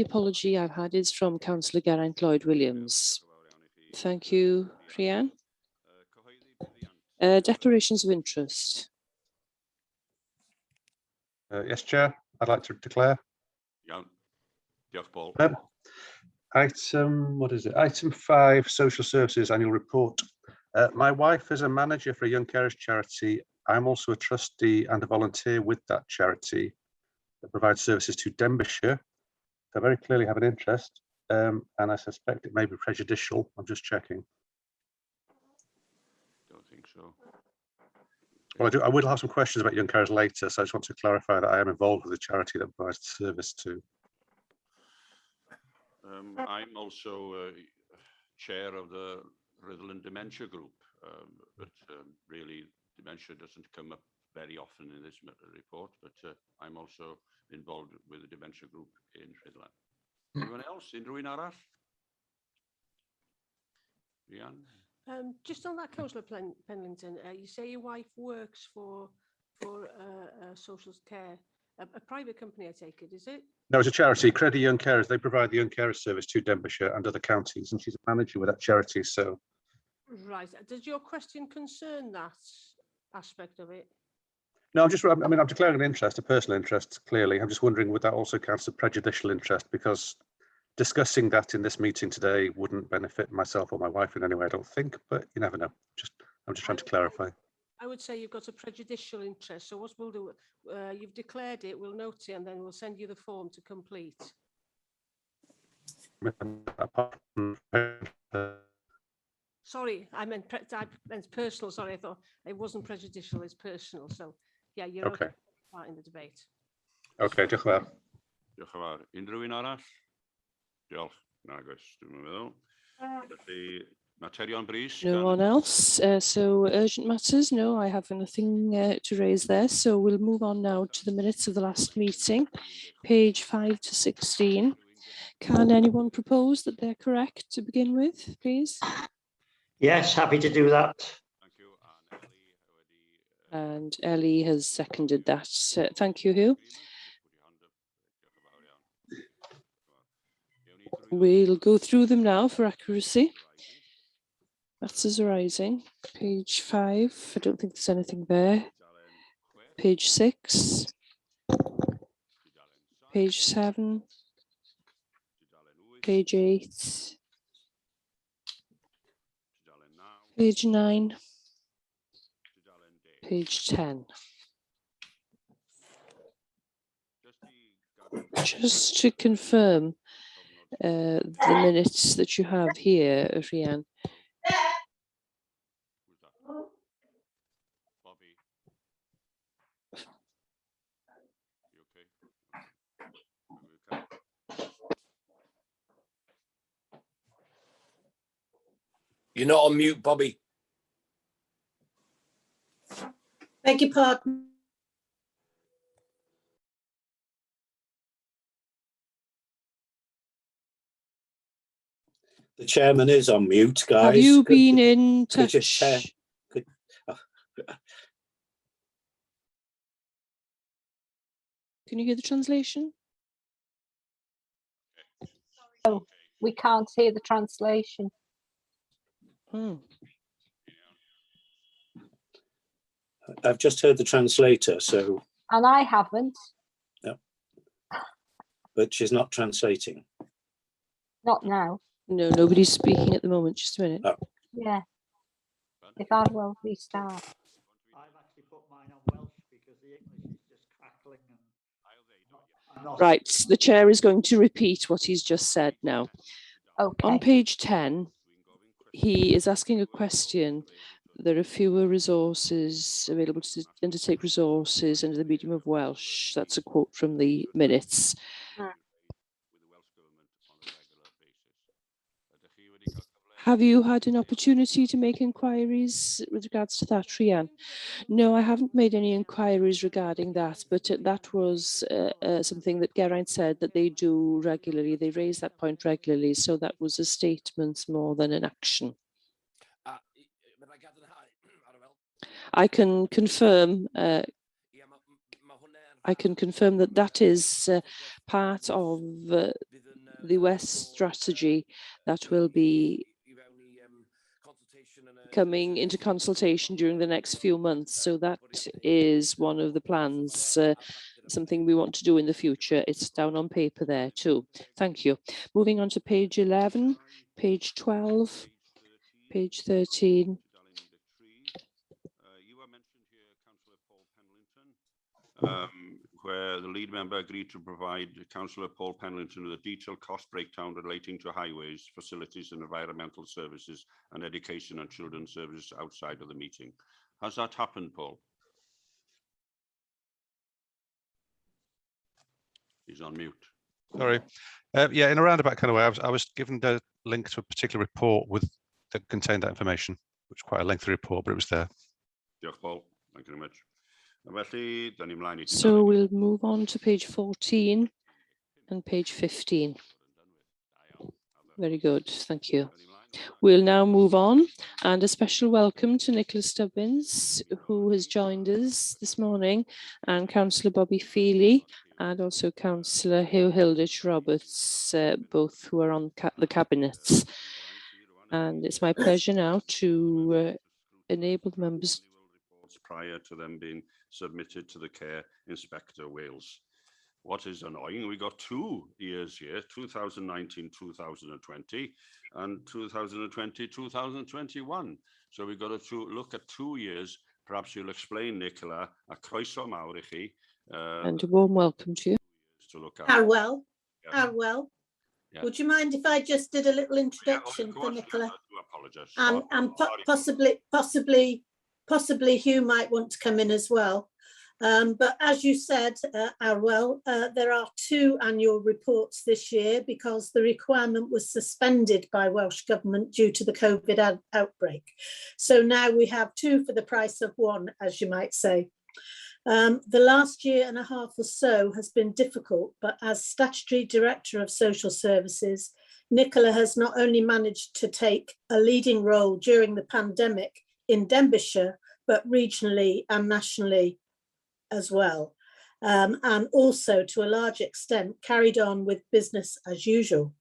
apology I've had is from Councillor Geraint Lloyd-Williams. Thank you, Rhian. Declarations of interest. Yes, Chair. I'd like to declare. Yeah. Diolch, Paul. Item, what is it? Item 5, Social Services Annual Report. My wife is a manager for a young carers charity. I'm also a trustee and a volunteer with that charity that provides services to Denbighshire. They very clearly have an interest, and I suspect it may be prejudicial. I'm just checking. Don't think so. Well, I will have some questions about young carers later, so I just want to clarify that I am involved with a charity that provides the service to. I'm also chair of the Riddle Dementia Group, but really dementia doesn't come up very often in this report, but I'm also involved with the dementia group in Riddle. Anyone else? Unrhyw un arall? Rhian? Just on that, Councillor Penlington, you say your wife works for social care, a private company, I take it, is it? No, it's a charity, Credit Young Carers. They provide the young carers service to Denbighshire and other counties, and she's a manager with that charity. So, right. Does your question concern that aspect of it? no, I'm declaring an interest, a personal interest. Clearly, I'm just wondering, would that also count as a prejudicial interest? Because discussing that in this meeting today wouldn't benefit myself or my wife in any way, I don't think. But you never know. I'm just trying to clarify. I would say you've got a prejudicial interest. So what we'll do, you've declared it, we'll note it, and then we'll send you the form to complete. Sorry, I meant personal. Sorry, I thought it wasn't prejudicial, it's personal. So yeah, you're okay part in the debate. Okay, diolch yn fawr. Diolch yn fawr. Unrhyw un arall? Diolch. Nag oes, dwi'n meddwl. Felly, materion brys. No one else. So urgent matters? No, I have nothing to raise there. So we'll move on now to the minutes of the last meeting, page 5 to 16. Can anyone propose that they're correct to begin with, please? Yes, happy to do that. Thank you. And Ellie has seconded that. Thank you, Hugh. We'll go through them now for accuracy. Matters arising. Page 5. I don't think there's anything there. Page 6. Page 7. Page 8. Page 9. Page 10. Just to confirm the minutes that you have here, Rhian. You're not on mute, Bobby. Beg your pardon. The chairman is on mute, guys. Have you been in touch? Can you hear the translation? Oh, we can't hear the translation. I've just heard the translator, so. And I haven't. No. But she's not translating. Not now. No, nobody's speaking at the moment. Just a minute. Oh. Yeah. If I will restart. I've actually put mine on Welsh because the English is just crackling. And right, the chair is going to repeat what he's just said now. Okay. On page 10, he is asking a question. There are fewer resources available to undertake resources under the medium of Welsh. That's a quote from the minutes. Have you had an opportunity to make inquiries with regards to that, Rhian? No, I haven't made any inquiries regarding that, but that was something that Geraint said that they do regularly. They raise that point regularly, so that was a statement more than an action. I can confirm. I can confirm that that is part of the West strategy that will be coming into consultation during the next few months. So that is one of the plans, something we want to do in the future. It's down on paper there too. Thank you. Moving on to page 11, page 12, page 13. You were mentioned here, Councillor Paul Penlington, where the lead member agreed to provide Councillor Paul Penlington with a detailed cost breakdown relating to highways, facilities and environmental services and education and children's services outside of the meeting. Has that happened, Paul? He's on mute. Sorry. Yeah, in a roundabout kind of way, I was given the link to a particular report that contained that information, which was quite a lengthy report, but it was there. Diolch, Paul. Thank you very much. Felly, dan ni mlaen I So we'll move on to page 14 and page 15. Very good, thank you. We'll now move on, and a special welcome to Nicola Stubbins, who has joined us this morning, and Councillor Bobby Feely, and also Councillor Hugh Hilditch Roberts, both who are on the cabinets. And it's my pleasure now to enable the members prior to them being submitted to the Care Inspector Wales. What is annoying, we got 2 years here, 2019-2020 and 2020-2021. So we've got to look at 2 years. Perhaps you'll explain, Nicola, a croeso mawr I chi. And a warm welcome to you. To look at. Arwell, Yeah. Arwell, Yeah. would you mind if I just did a little introduction for Nicola? I do apologise. And possibly Hugh might want to come in as well. But as you said, Arwell, there are 2 annual reports this year because the requirement was suspended by Welsh Government due to the COVID outbreak. So now we have 2 for the price of 1, as you might say. The last year and a half or so has been difficult, but as Statutory Director of Social Services, Nicola has not only managed to take a leading role during the pandemic in Denbighshire, but regionally and nationally as well, and also to a large extent carried on with business as usual.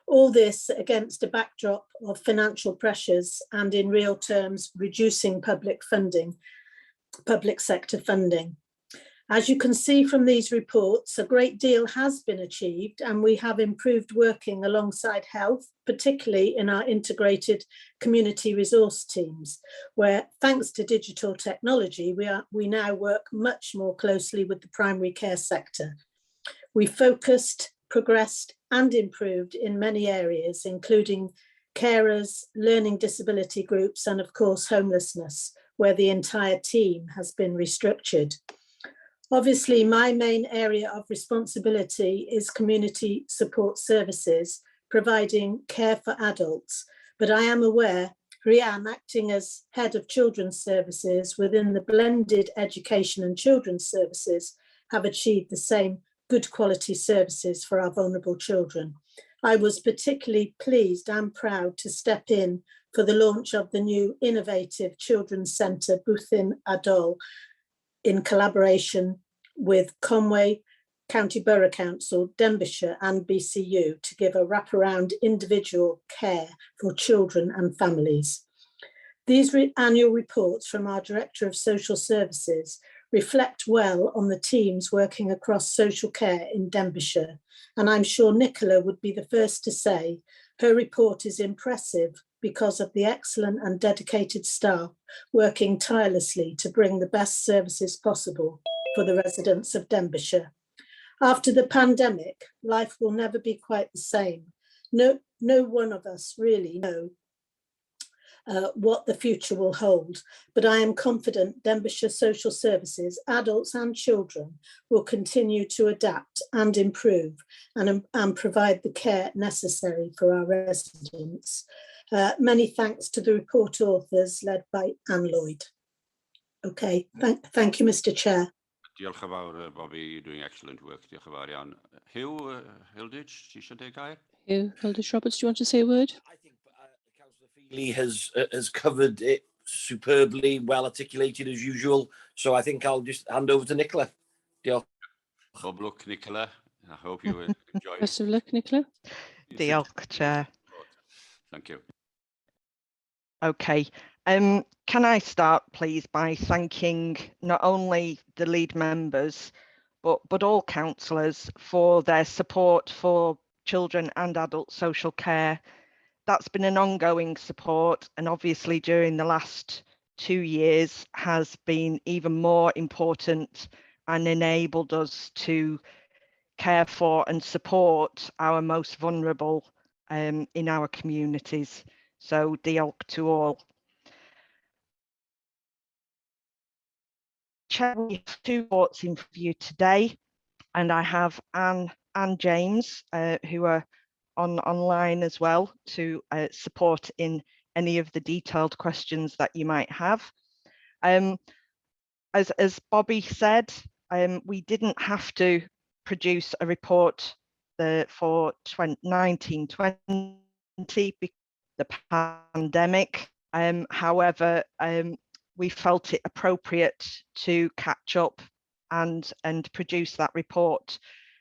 All this against a backdrop of financial pressures and in real terms reducing public sector funding. As you can see from these reports, a great deal has been achieved and we have improved working alongside health, particularly in our integrated community resource teams, where thanks to digital technology, we now work much more closely with the primary care sector. We focused, progressed and improved in many areas, including carers, learning disability groups, and of course homelessness, where the entire team has been restructured. Obviously, my main area of responsibility is community support services, providing care for adults. But I am aware, Rhiann, acting as head of children's services within the blended education and children's services, have achieved the same good quality services for our vulnerable children. I was particularly pleased and proud to step in for the launch of the new innovative children's centre, Bwthyn Adol, in collaboration with Conway County Borough Council, Denbighshire and BCU to give a wraparound individual care for children and families. These annual reports from our Director of Social Services reflect well on the teams working across social care in Denbighshire, and I'm sure Nicola would be the first to say her report is impressive because of the excellent and dedicated staff working tirelessly to bring the best services possible for the residents of Denbighshire. After the pandemic, life will never be quite the same. No one of us really know what the future will hold, but I am confident Denbighshire Social Services, adults and children, will continue to adapt and improve and provide the care necessary for our residents. Many thanks to the report authors led by Anne Lloyd. Okay, thank you, Mr. Chair. Diolch yn fawr, Bobby, you're doing excellent work. Diolch yn fawr iawn. Hugh Hilditch, ti eisiau deud gair? Hugh Hilditch Roberts, do you want to say a word? I think Councillor Feely has covered it superbly, well articulated as usual. So I think I'll just hand over to Nicola. Diolch. Bob luck, Nicola. I hope you enjoy it. Best of luck, Nicola. Diolch, Chair. Thank you. Okay. Can I start, please, by thanking not only the lead members, but all councillors for their support for children and adult social care. That's been an ongoing support, and obviously during the last 2 years has been even more important and enabled us to care for and support our most vulnerable in our communities. So diolch to all. Chair, we have 2 reports in for you today, and I have Anne and James who are online as well to support in any of the detailed questions that you might have. As Bobby said, we didn't have to produce a report for 1920 because of the pandemic. However, we felt it appropriate to catch up and produce that report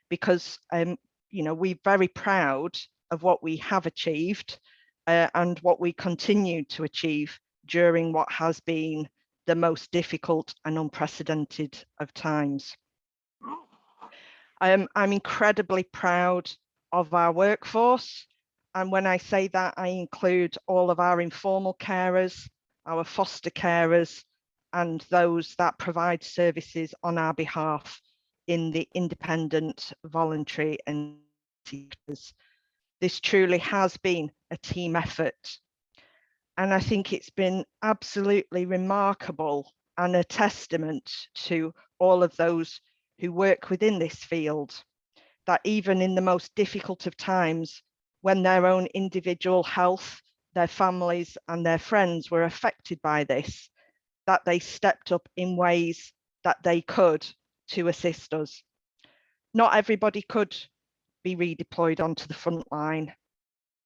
because we're very proud of what we have achieved and what we continue to achieve during what has been the most difficult and unprecedented of times. I'm incredibly proud of our workforce, and when I say that, I include all of our informal carers, our foster carers, and those that provide services on our behalf in the independent, voluntary and teachers. This truly has been a team effort. And I think it's been absolutely remarkable and a testament to all of those who work within this field, that even in the most difficult of times, when their own individual health, their families and their friends were affected by this, that they stepped up in ways that they could to assist us. Not everybody could be redeployed onto the front line,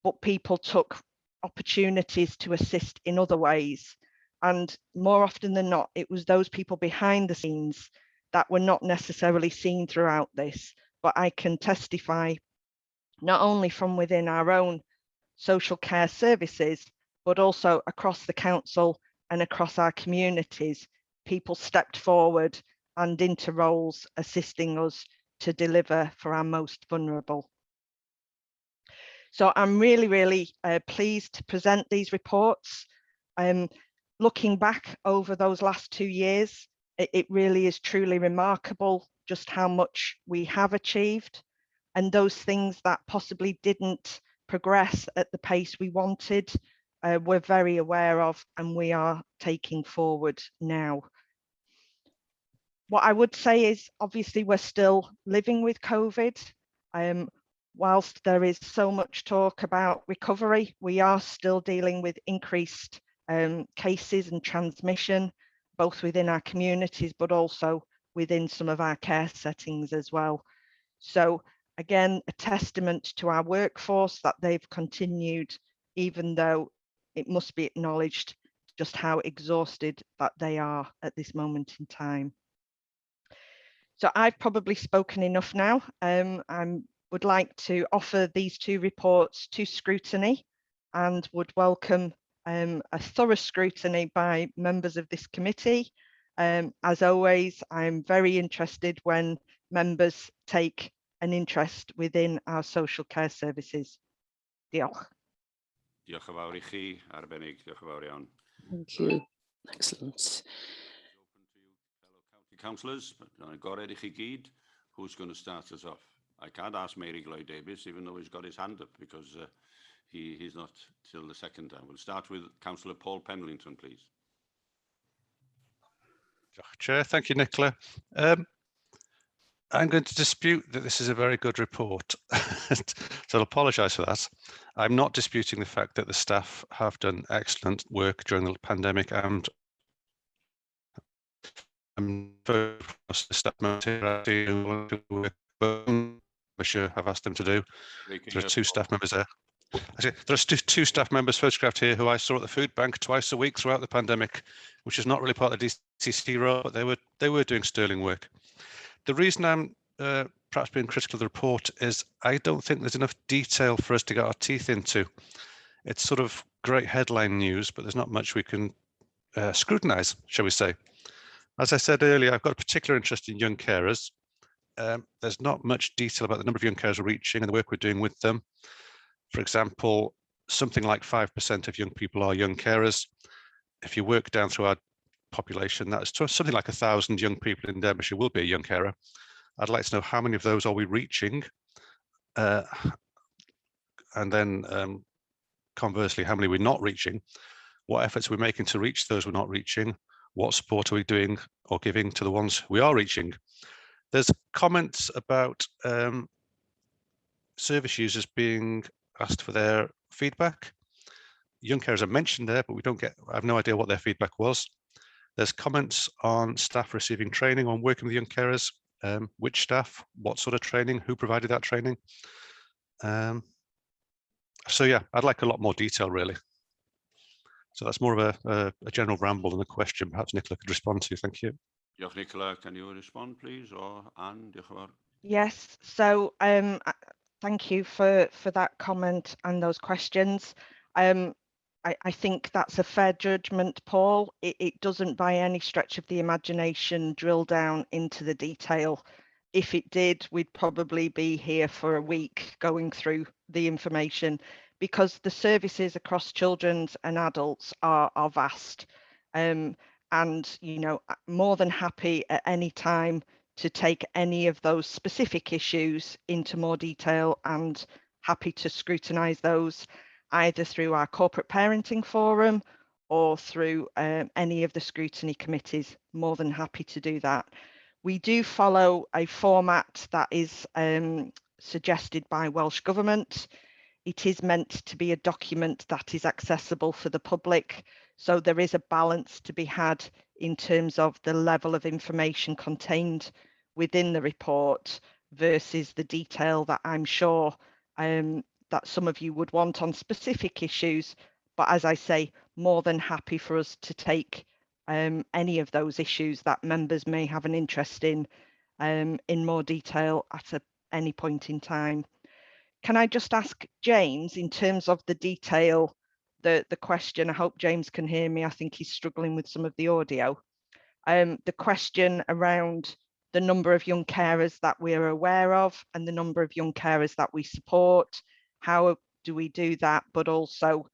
but people took opportunities to assist in other ways. And more often than not, it was those people behind the scenes that were not necessarily seen throughout this. But I can testify not only from within our own social care services, but also across the council and across our communities, people stepped forward and into roles assisting us to deliver for our most vulnerable. So I'm really pleased to present these reports. Looking back over those last 2 years, it really is truly remarkable just how much we have achieved, and those things that possibly didn't progress at the pace we wanted, we're very aware of and we are taking forward now. What I would say is obviously we're still living with COVID. Whilst there is so much talk about recovery, we are still dealing with increased cases and transmission, both within our communities, but also within some of our care settings as well. So again, a testament to our workforce that they've continued, even though it must be acknowledged just how exhausted that they are at this moment in time. So I've probably spoken enough now. I would like to offer these 2 reports to scrutiny and would welcome a thorough scrutiny by members of this committee. As always, I'm very interested when members take an interest within our social care services. Diolch. Diolch yn fawr I chi, arbennig. Diolch yn fawr iawn. Thank you. Excellent. County councillors, agored I chi gyd. Who's going to start us off? I can't ask Mary Lloyd Davis, even though he's got his hand up, because he's not till the second time. We'll start with Councillor Paul Penlington, please. Chair, thank you, Nicola. I'm going to dispute that this is a very good report, so I'll apologise for that. I'm not disputing the fact that the staff have done excellent work during the pandemic, and I'm very proud of the staff members who want to work, which I've asked them to do. There are 2 staff members there. Actually, there are 2 staff members photographed here who I saw at the food bank twice a week throughout the pandemic, which is not really part of the DCC role, but they were doing sterling work. The reason I'm perhaps being critical of the report, is I don't think there's enough detail for us to get our teeth into. It's sort of great headline news, but there's not much we can scrutinise, shall we say. As I said earlier, I've got a particular interest in young carers. There's not much detail about the number of young carers we're reaching and the work we're doing with them. For example, something like 5% of young people are young carers. If you work down through our population, that's something like 1,000 young people in Derbyshire will be a young carer. I'd like to know how many of those are we reaching? And then conversely, how many we're not reaching? What efforts are we making to reach those we're not reaching? What support are we doing or giving to the ones we are reaching? There's comments about service users being asked for their feedback. Young carers are mentioned there, but I have no idea what their feedback was. There's comments on staff receiving training on working with young carers. Which staff, what sort of training, who provided that training? So yeah, I'd like a lot more detail, really. So that's more of a general ramble than a question. Perhaps Nicola could respond to. Thank you. Diolch, Nicola. Can you respond, please? Or Anne, diolch yn fawr. Yes, so thank you for that comment and those questions. I think that's a fair judgment, Paul. It doesn't by any stretch of the imagination drill down into the detail. If it did, we'd probably be here for a week going through the information, because the services across children's and adults are vast. And, you know, more than happy at any time to take any of those specific issues into more detail, and happy to scrutinise those either through our corporate parenting forum or through any of the scrutiny committees. More than happy to do that. We do follow a format that is suggested by Welsh Government. It is meant to be a document that is accessible for the public, so there is a balance to be had in terms of the level of information contained within the report versus the detail that I'm sure that some of you would want on specific issues. But as I say, more than happy for us to take any of those issues that members may have an interest in more detail at any point in time. Can I just ask James, in terms of the detail, the question, I hope James can hear me, I think he's struggling with some of the audio. The question around the number of young carers that we're aware of and the number of young carers that we support, how do we do that, but also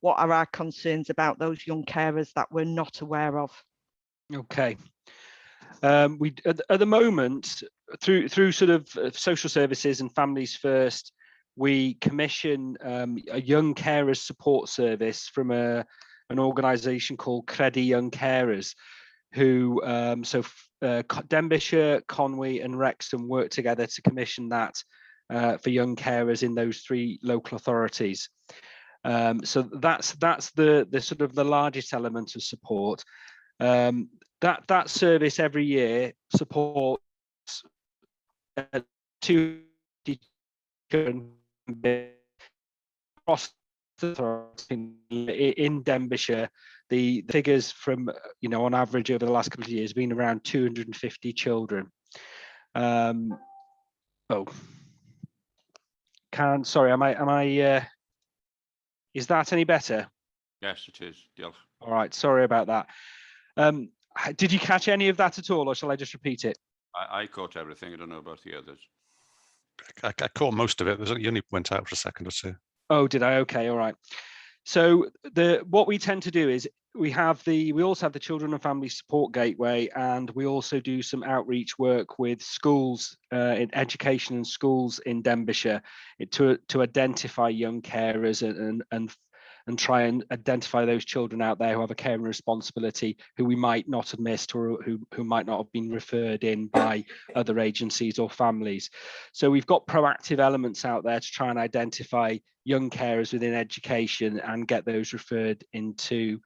what are our concerns about those young carers that we're not aware of? Okay. We at the moment, through sort of social services and Families First, we commission a young carers support service from an organisation called Scrutiny Young Carers, who Denbighshire, Conwy and Wrexham work together to commission that for young carers in those 3 local authorities. So that's the sort of the largest element of support. That service every year supports 2 across in Denbighshire. The figures from, you know, on average over the last couple of years been around 250 children. Sorry, am I is that any better? Yes, it is. Diolch. All right, sorry about that. Did you catch any of that at all, or shall I just repeat it? I caught everything. I don't know about the others. I caught most of it. You only went out for a second or two. Oh, did I? Okay, all right. So what we tend to do is we also have the Children and Family Support Gateway, and we also do some outreach work with schools, in education and schools in Denbighshire, to identify young carers and try and identify those children out there who have a caring responsibility, who we might not have missed, or who might not have been referred in by other agencies or families. So we've got proactive elements out there to try and identify young carers within education and get those referred into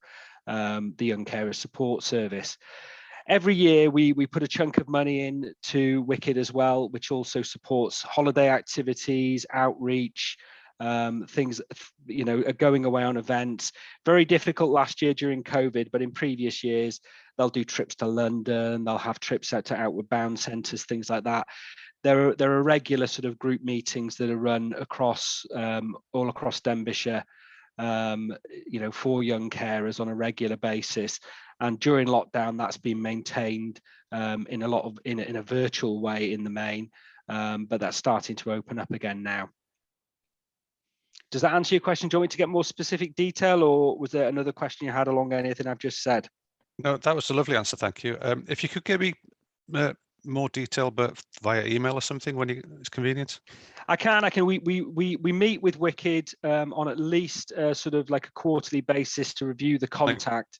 the Young Carers Support Service. Every year we put a chunk of money in to Wicked as well, which also supports holiday activities, outreach, things, you know, going away on events. Very difficult last year during COVID, but in previous years they'll do trips to London, they'll have trips out to outward bound centres, things like that. there are regular sort of group meetings that are run across all across Denbighshire, for young carers on a regular basis. And during lockdown, that's been maintained in a virtual way in the main, but that's starting to open up again now. Does that answer your question? Do you want me to get more specific detail, or was there another question you had along anything I've just said? No, that was a lovely answer. Thank you. If you could give me more detail, but via email or something when it's convenient. I can. We meet with Wicked on at least sort of like a quarterly basis to review the contract,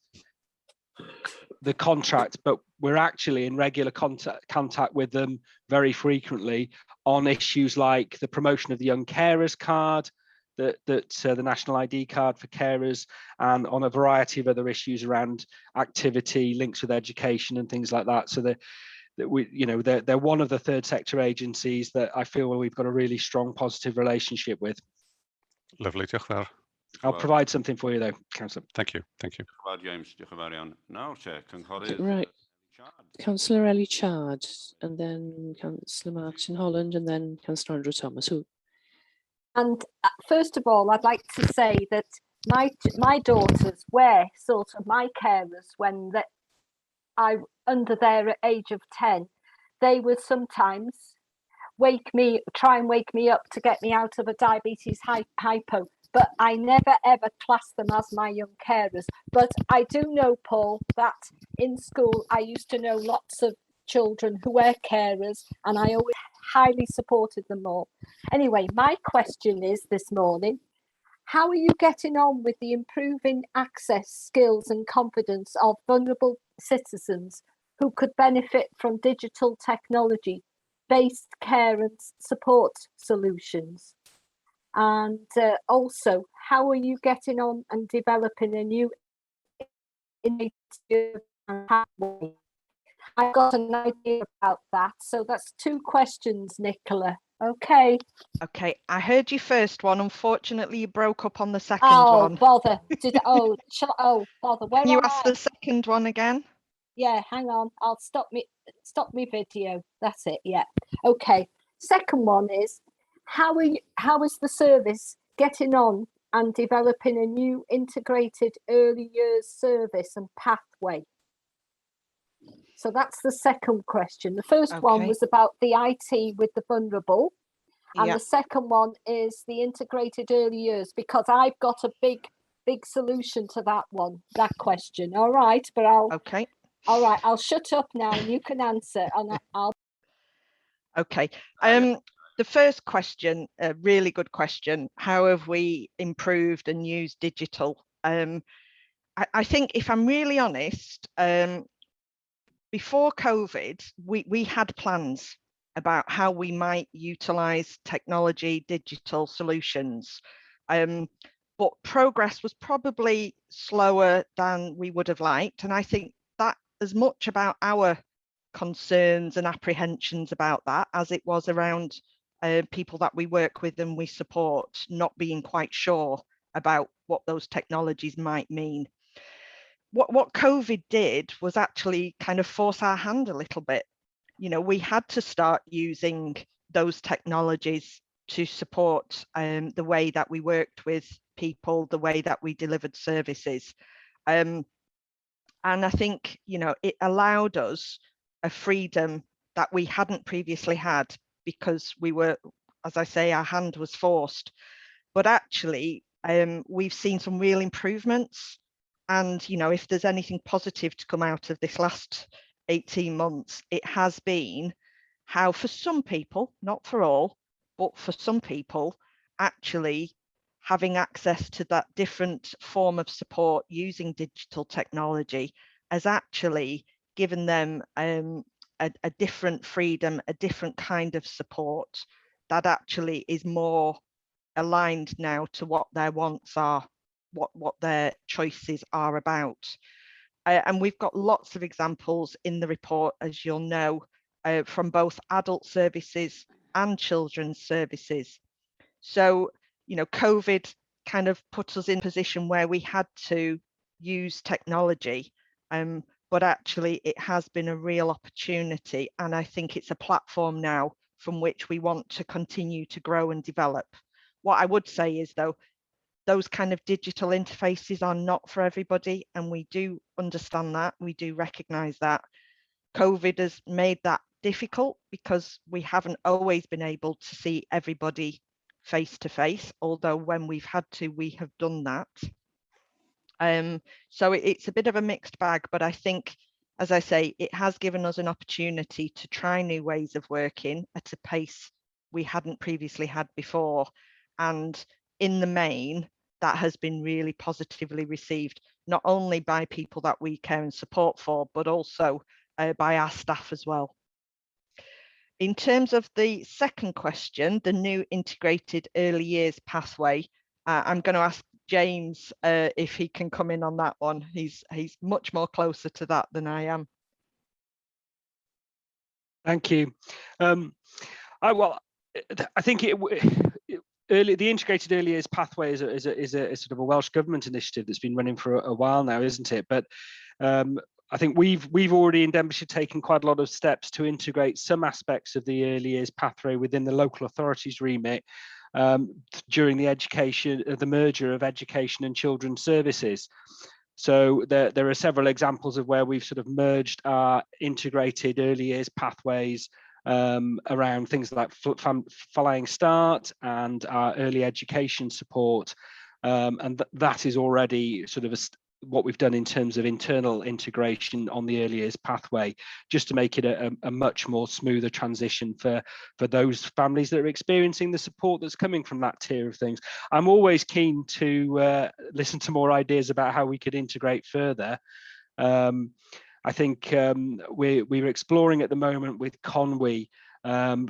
but we're actually in regular contact with them very frequently on issues like the promotion of the Young Carers card, the national ID card for carers, and on a variety of other issues around activity, links with education and things like that. So they're one of the third sector agencies that I feel we've got a really strong positive relationship with. Lovely. Diolch yn fawr. I'll provide something for you though, Councillor. Thank you. Thank you. James, diolch yn fawr iawn. Nawr te, cynghorydd. Right. Councillor Ellie Chard, and then Councillor Martin Holland, and then Councillor Andrew Thomas. Who? And first of all, I'd like to say that my daughters were sort of my carers when under their age of 10. They would sometimes try and wake me up to get me out of a diabetes hypo, but I never ever classed them as my young carers. But I do know, Paul, that in school I used to know lots of children who were carers, and I always highly supported them all. Anyway, my question is this morning, how are you getting on with the improving access, skills and confidence of vulnerable citizens who could benefit from digital technology-based care and support solutions? And also, how are you getting on and developing a new innovative pathway? I've got an idea about that. So that's 2 questions, Nicola. Okay. Okay, I heard your first one. Unfortunately, you broke up on the second one. Oh, bother. Bother. Where Can you am ask I? the second one again? Yeah, hang on. I'll stop me video. That's it. Yeah. Okay. Second one is, how is the service getting on and developing a new integrated early years service and pathway? So that's the second question. The first one was about the IT with the vulnerable. And the second one is the integrated early years, because I've got a big solution to that question. All right, but I'll shut up now and you can answer, and I'll. Okay. The first question, a really good question. How have we improved and used digital? I think, if I'm really honest, before COVID, we had plans about how we might utilize technology, digital solutions. But progress was probably slower than we would have liked. And I think that as much about our concerns and apprehensions about that as it was around people that we work with and we support not being quite sure about what those technologies might mean. What COVID did was actually kind of force our hand a little bit. We had to start using those technologies to support the way that we worked with people, the way that we delivered services. And I think, it allowed us a freedom that we hadn't previously had, because we were, as I say, our hand was forced. But actually, we've seen some real improvements. And, if there's anything positive to come out of this last 18 months, it has been how, for some people, not for all, but for some people, actually having access to that different form of support using digital technology has actually given them a different freedom, a different kind of support that actually is more aligned now to what their wants are, what their choices are about. And we've got lots of examples in the report, as you'll know, from both adult services and children's services. So, COVID kind of put us in a position where we had to use technology, but actually it has been a real opportunity. And I think it's a platform now from which we want to continue to grow and develop. What I would say is, though, those kind of digital interfaces are not for everybody, and we do understand that, we do recognise that. COVID has made that difficult because we haven't always been able to see everybody face to face, although when we've had to, we have done that. So it's a bit of a mixed bag, but I think, as I say, it has given us an opportunity to try new ways of working at a pace we hadn't previously had before. And in the main, that has been really positively received, not only by people that we care and support for, but also by our staff as well. In terms of the second question, the new integrated early years pathway, I'm going to ask James if he can come in on that one. He's much more closer to that than I am. Thank you. I think the integrated early years pathway is a sort of a Welsh government initiative that's been running for a while now, isn't it? But I think we've already in Denbighshire taken quite a lot of steps to integrate some aspects of the early years pathway within the local authorities remit during the merger of education and children's services. So there are several examples of where we've sort of merged our integrated early years pathways around things like Flying Start and our early education support. And that is already sort of what we've done in terms of internal integration on the early years pathway, just to make it a much more smoother transition for those families that are experiencing the support that's coming from that tier of things. I'm always keen to listen to more ideas about how we could integrate further. I think we're exploring at the moment with Conwy,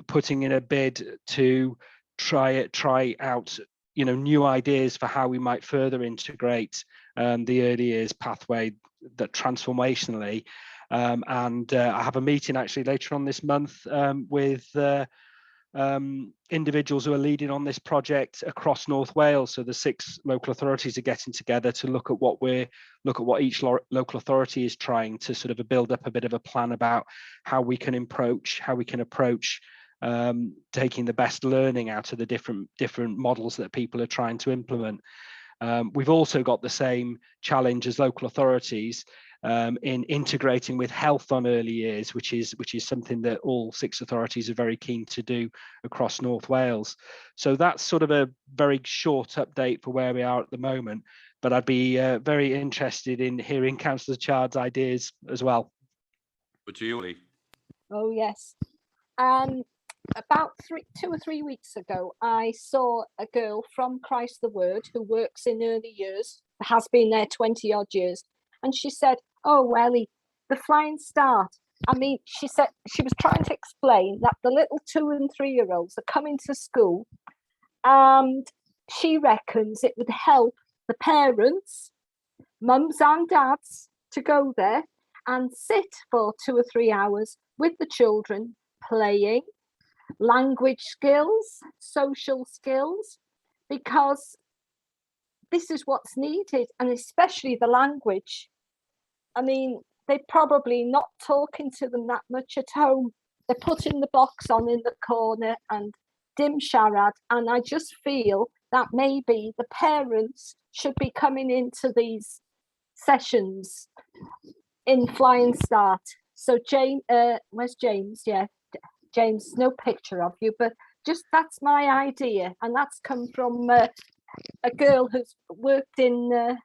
putting in a bid to try out new ideas for how we might further integrate the early years pathway that transformationally. And I have a meeting actually later on this month with individuals who are leading on this project across North Wales. So the 6 local authorities are getting together to look at what each local authority is trying to sort of build up a bit of a plan about how we can approach taking the best learning out of the different models that people are trying to implement. We've also got the same challenge as local authorities in integrating with health on early years, which is something that all 6 authorities are very keen to do across North Wales. So that's sort of a very short update for where we are at the moment, but I'd be very interested in hearing Councillor Chard's ideas as well. But to you, Lee. Oh yes. About 2 or 3 weeks ago, I saw a girl from Christ the Word who works in early years, has been there 20 odd years. And she said, "Oh, Ellie, the Flying Start." I mean, she said she was trying to explain that the little 2 and 3 year olds are coming to school, and she reckons it would help the parents, mums and dads, to go there and sit for 2 or 3 hours with the children, playing, language skills, social skills, because this is what's needed, and especially the language. I mean, they're probably not talking to them that much at home. They're putting the box on in the corner and dim sharad, and I just feel that maybe the parents should be coming into these sessions in Flying Start. So James, where's James? Yeah, James, no picture of you, but just that's my idea, and that's come from a girl who's worked in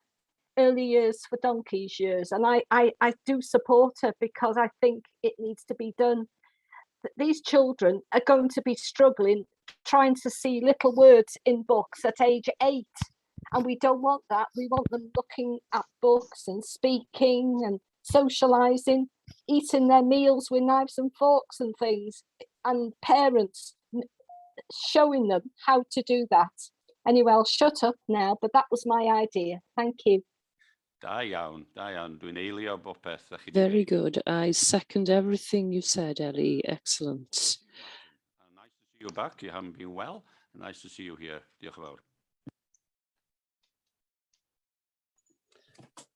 early years for donkey's years, and I do support her because I think it needs to be done. These children are going to be struggling trying to see little words in books at age 8, and we don't want that. We want them looking at books and speaking and socializing, eating their meals with knives and forks and things, and parents showing them how to do that. Anyway, I'll shut up now, but that was my idea. Thank you. Da iawn. Dwi'n eilio bopeth. Very good. I second everything you said, Ellie. Excellent. Nice to see you back. You haven't been well. Nice to see you here. Diolch yn fawr.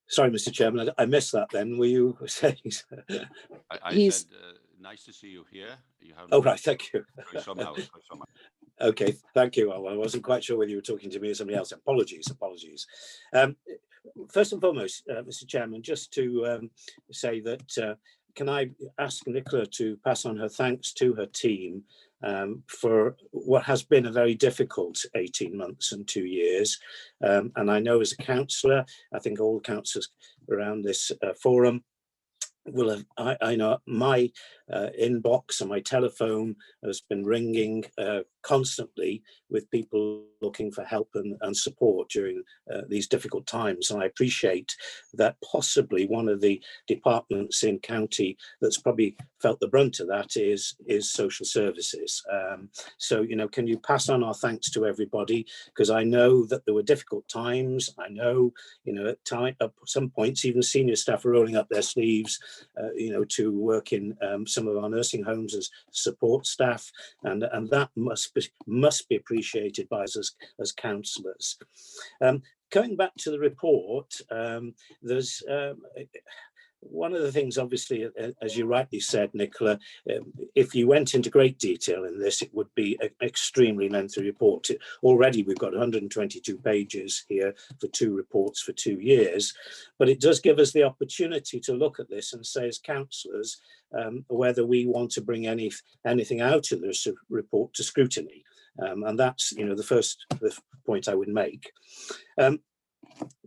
Sorry, Mr. Chairman, I missed that then. Were you saying? I said nice to see you here. You haven't. Oh, right, thank you. Somehow. Okay, thank you. Well, I wasn't quite sure whether you were talking to me or somebody else. Apologies. First and foremost, Mr. Chairman, just to say that can I ask Nicola to pass on her thanks to her team for what has been a very difficult 18 months and 2 years. And I know as a councillor, I think all councillors around this forum will have, I know my inbox and my telephone has been ringing constantly with people looking for help and support during these difficult times. And I appreciate that possibly one of the departments in county that's probably felt the brunt of that is social services. So, you know, can you pass on our thanks to everybody? Because I know that there were difficult times. I know, you know, at some points, even senior staff are rolling up their sleeves, you know, to work in some of our nursing homes as support staff, and that must be appreciated by us as councillors. Going back to the report, there's one of the things, obviously, as you rightly said, Nicola, if you went into great detail in this, it would be an extremely lengthy report. Already we've got 122 pages here for 2 reports for 2 years, but it does give us the opportunity to look at this and say as councillors whether we want to bring anything out of this report to scrutiny. And that's, you know, the point I would make.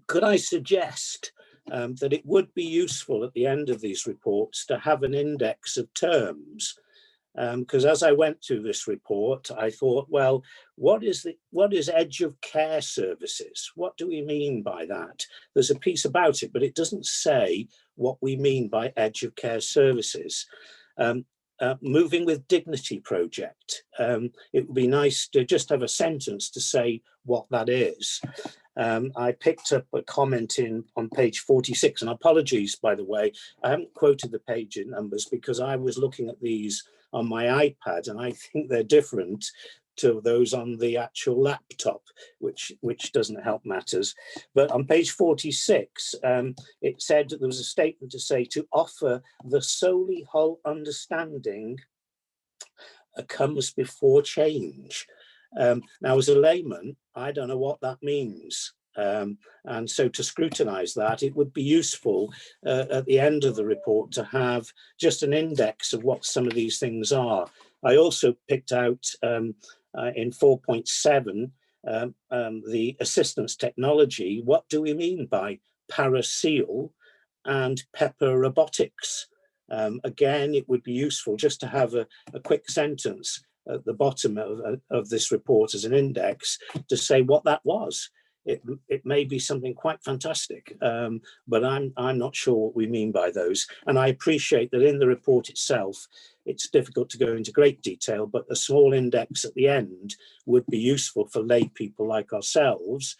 Could I suggest that it would be useful at the end of these reports to have an index of terms? Because as I went through this report, I thought, well, what is edge of care services? What do we mean by that? There's a piece about it, but it doesn't say what we mean by edge of care services. Moving with Dignity project. It would be nice to just have a sentence to say what that is. I picked up a comment on page 46, and apologies, by the way, I haven't quoted the page numbers because I was looking at these on my iPad, and I think they're different to those on the actual laptop, which doesn't help matters. But on page 46, it said that there was a statement to say to offer the solely whole understanding comes before change. Now, as a layman, I don't know what that means. And so to scrutinise that, it would be useful at the end of the report to have just an index of what some of these things are. I also picked out in 4.7, the assistance technology. What do we mean by paraseal and pepper robotics? Again, it would be useful just to have a quick sentence at the bottom of this report as an index to say what that was. It may be something quite fantastic, but I'm not sure what we mean by those. And I appreciate that in the report itself, it's difficult to go into great detail, but a small index at the end would be useful for lay people like ourselves.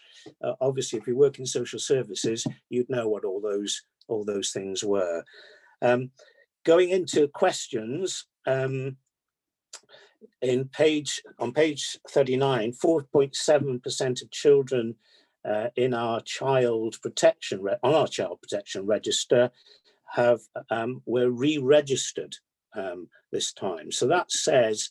Obviously, if you work in social services, you'd know what all those things were. Going into questions, on page 39, 4.7% of children in our child protection register were re-registered this time. So that says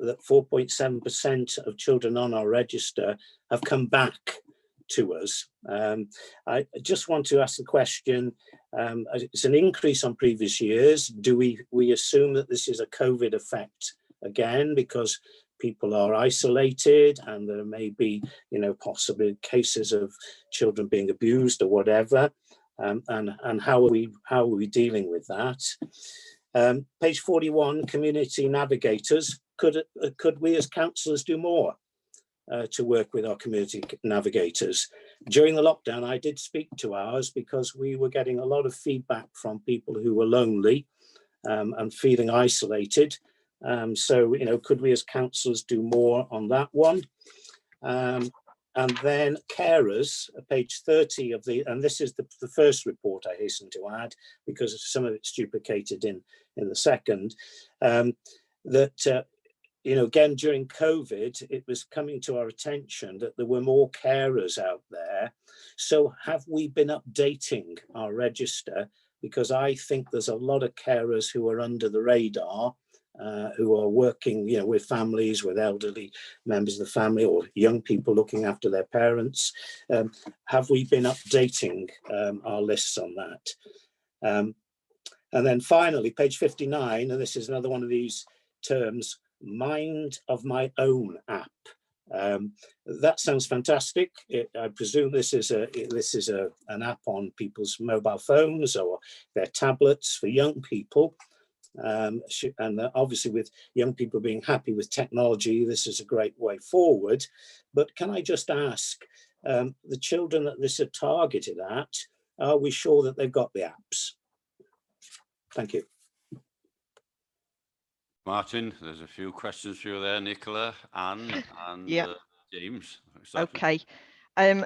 that 4.7% of children on our register have come back to us. I just want to ask the question, it's an increase on previous years. Do we assume that this is a COVID effect again, because people are isolated and there may be, you know, possibly cases of children being abused or whatever, and how are we dealing with that? Page 41, community navigators. Could we as councillors do more to work with our community navigators? During the lockdown, I did speak to ours because we were getting a lot of feedback from people who were lonely and feeling isolated. So, you know, could we as councillors do more on that one? And then carers, page 30 of and this is the first report, I hasten to add, because some of it's duplicated in the second, that, you know, again, during COVID, it was coming to our attention that there were more carers out there. So have we been updating our register because I think there's a lot of carers who are under the radar, who are working, you know, with families, with elderly members of the family, or young people looking after their parents. Have we been updating our lists on that? And then finally, page 59, and this is another one of these terms, mind of my own app. That sounds fantastic. I presume this is an app on people's mobile phones or their tablets for young people. And obviously with young people being happy with technology, this is a great way forward. But can I just ask, the children that this are targeted at, are we sure that they've got the apps? Thank you. Martin, there's a few questions for you there, Nicola, Anne, and James. Okay.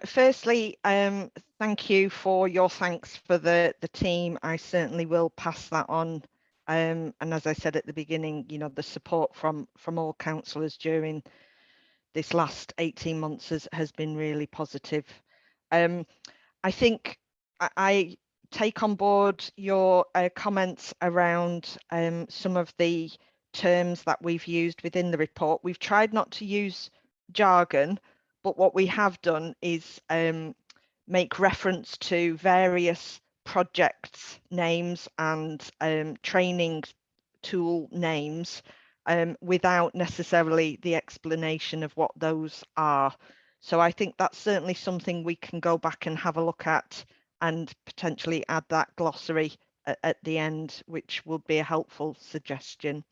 Firstly, thank you for your thanks for the team. I certainly will pass that on. And as I said at the beginning, you know, the support from all councillors during this last 18 months has been really positive. I think I take on board your comments around some of the terms that we've used within the report. We've tried not to use jargon, but what we have done is make reference to various projects names and training tool names without necessarily the explanation of what those are. So I think that's certainly something we can go back and have a look at and potentially add that glossary at the end, which would be a helpful suggestion.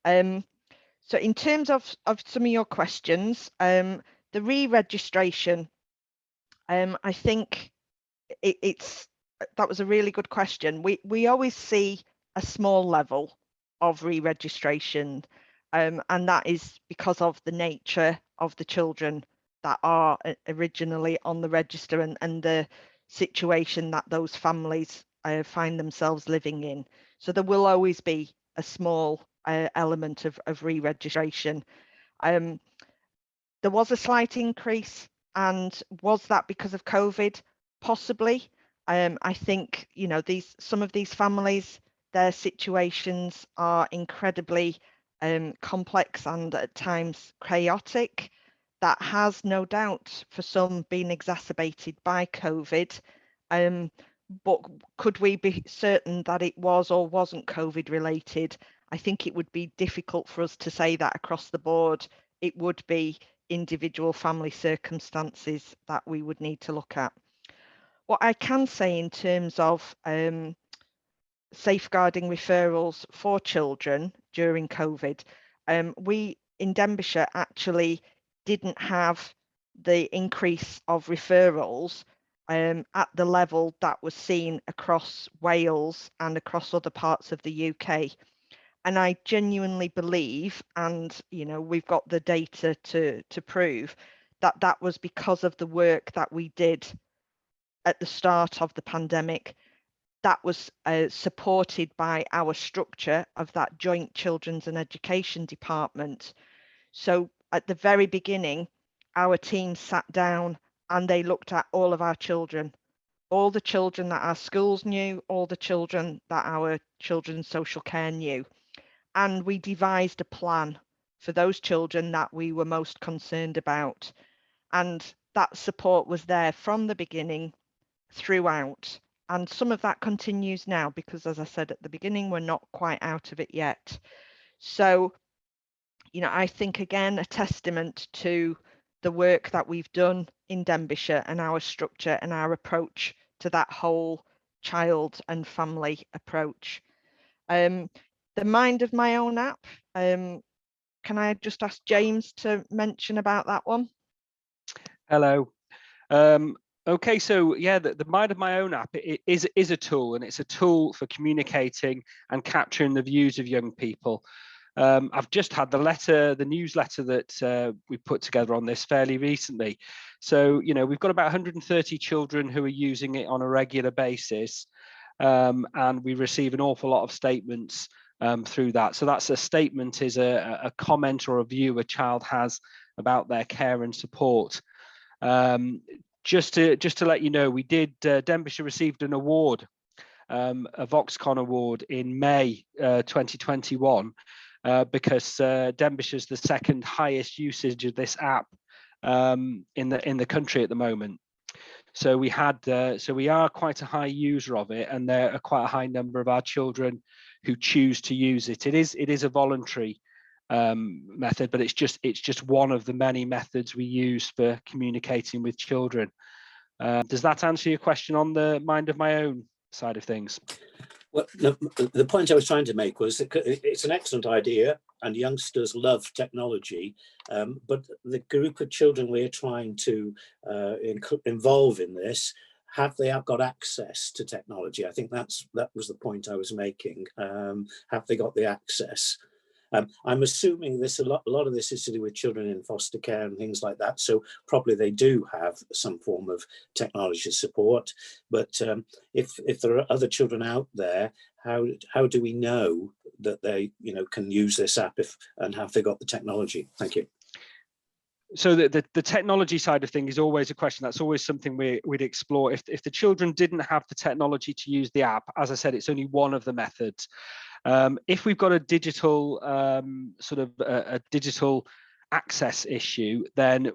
So in terms of some of your questions, the re-registration, I think that was a really good question. We always see a small level of re-registration, and that is because of the nature of the children that are originally on the register and the situation that those families find themselves living in. So there will always be a small element of re-registration. There was a slight increase, and was that because of COVID? Possibly. I think, you know, some of these families, their situations are incredibly complex and at times chaotic. That has no doubt for some been exacerbated by COVID. But could we be certain that it was or wasn't COVID related? I think it would be difficult for us to say that across the board. It would be individual family circumstances that we would need to look at. What I can say in terms of safeguarding referrals for children during COVID, we in Denbighshire actually didn't have the increase of referrals at the level that was seen across Wales and across other parts of the UK. And I genuinely believe, and you know, we've got the data to prove that that was because of the work that we did at the start of the pandemic. That was supported by our structure of that joint children's and education department. So at the very beginning, our team sat down and they looked at all of our children, all the children that our schools knew, all the children that our children's social care knew. And we devised a plan for those children that we were most concerned about. And that support was there from the beginning throughout. And some of that continues now because, as I said at the beginning, we're not quite out of it yet. So, you know, I think, again, a testament to the work that we've done in Denbighshire and our structure and our approach to that whole child and family approach. The Mind of My Own app, can I just ask James to mention about that one? Hello. Okay, so yeah, the Mind of My Own app is a tool, and it's a tool for communicating and capturing the views of young people. I've just had the newsletter that we put together on this fairly recently. So, you know, we've got about 130 children who are using it on a regular basis, and we receive an awful lot of statements through that. So that's a statement is a comment or a view a child has about their care and support. Just to let you know, we did Denbighshire received an award a Voxcon award in May 2021 because Denbighshire is the second highest usage of this app in the country at the moment. So we are quite a high user of it, and there are quite a high number of our children who choose to use it. It is a voluntary method, but it's just one of the many methods we use for communicating with children. Does that answer your question on the Mind of My Own side of things? Well, the point I was trying to make was that it's an excellent idea, and youngsters love technology, but the group of children we're trying to involve in this, have they got access to technology? I think that was the point I was making. Have they got the access? I'm assuming a lot of this is to do with children in foster care and things like that. So probably they do have some form of technology support. But if there are other children out there, how do we know that they can use this app and have they got the technology? Thank you. So the technology side of things is always a question. That's always something we'd explore. If the children didn't have the technology to use the app, as I said, it's only one of the methods. If we've got a digital a digital access issue, then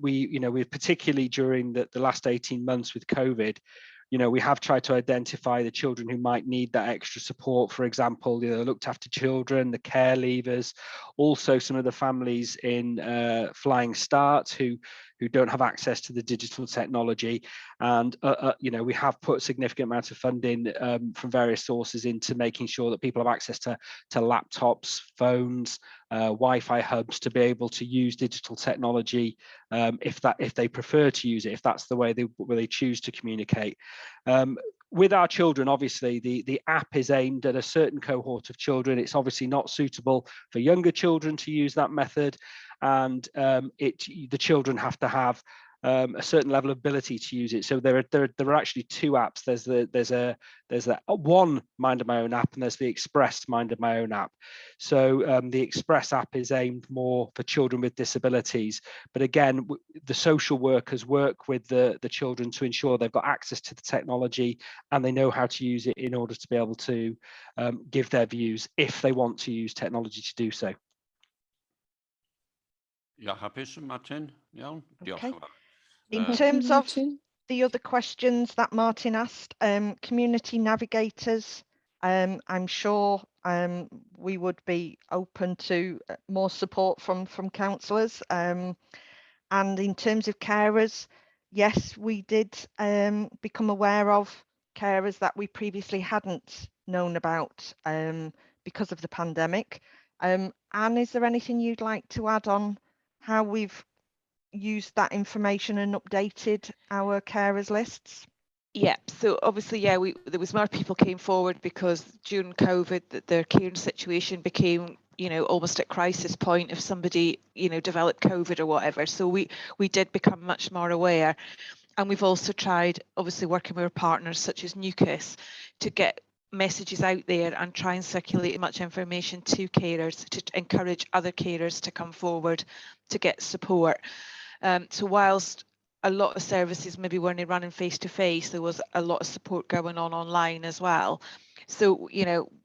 we particularly during the last 18 months with COVID, we have tried to identify the children who might need that extra support. For example, looked after children, the care leavers, also some of the families in Flying Start who don't have access to the digital technology. And, we have put a significant amount of funding from various sources into making sure that people have access to laptops, phones, Wi-Fi hubs to be able to use digital technology if they prefer to use it, if that's the way they choose to communicate. With our children, obviously, the app is aimed at a certain cohort of children. It's obviously not suitable for younger children to use that method, and the children have to have a certain level of ability to use it. So there are actually two apps. There's a one Mind of My Own app, and there's the Express Mind of My Own app. So the Express app is aimed more for children with disabilities. But again, the social workers work with the children to ensure they've got access to the technology and they know how to use it in order to be able to give their views if they want to use technology to do so. Yeah, hapus, Martin? Iawn, diolch Okay. yn fawr. In terms of the other questions that Martin asked, community navigators, I'm sure we would be open to more support from counsellors. And in terms of carers, yes, we did become aware of carers that we previously hadn't known about because of the pandemic. Anne, is there anything you'd like to add on how we've used that information and updated our carers lists? Yeah, so obviously, there was more people came forward because during COVID, their caring situation became, almost at crisis point if somebody, developed COVID or whatever. So we did become much more aware, and we've also tried, obviously, working with our partners such as Newcastle to get messages out there and try and circulate as much information to carers to encourage other carers to come forward to get support. So whilst a lot of services maybe weren't running face to face, there was a lot of support going on online as well. So,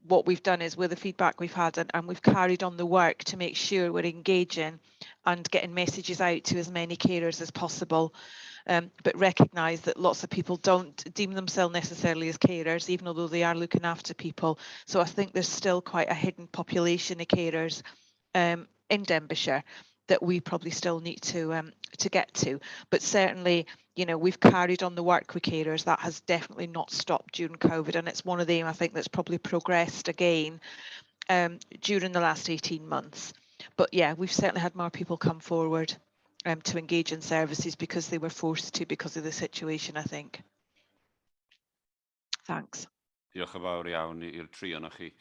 what we've done is with the feedback we've had and we've carried on the work to make sure we're engaging and getting messages out to as many carers as possible. But recognise that lots of people don't deem themselves necessarily as carers, even although they are looking after people. So I think there's still quite a hidden population of carers in Denbighshire that we probably still need to get to. But certainly, we've carried on the work with carers. That has definitely not stopped during COVID, and it's one of them I think that's probably progressed again during the last 18 months. But yeah, we've certainly had more people come forward to engage in services because they were forced to because of the situation, I think. Thanks. Diolch yn fawr iawn i'r tri ohonoch chi.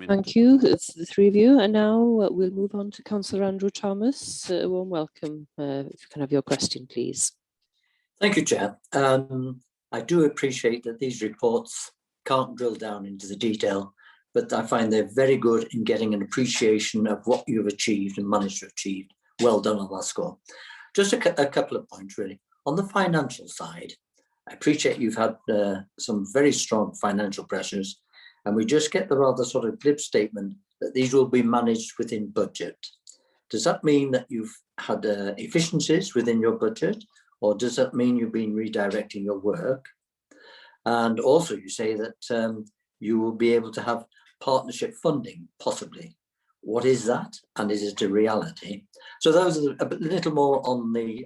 Thank you. It's the three of you. And now we'll move on to Councillor Andrew Thomas. A warm welcome. If you can have your question, please. Thank you, Chair. I do appreciate that these reports can't drill down into the detail, but I find they're very good in getting an appreciation of what you've achieved and managed to achieve. Well done on that score. Just a couple of points, really. On the financial side, I appreciate you've had some very strong financial pressures, and we just get the rather sort of glib statement that these will be managed within budget. Does that mean that you've had efficiencies within your budget, or does that mean you've been redirecting your work? And also you say that you will be able to have partnership funding, possibly. What is that, and is it a reality? So those are a little more on the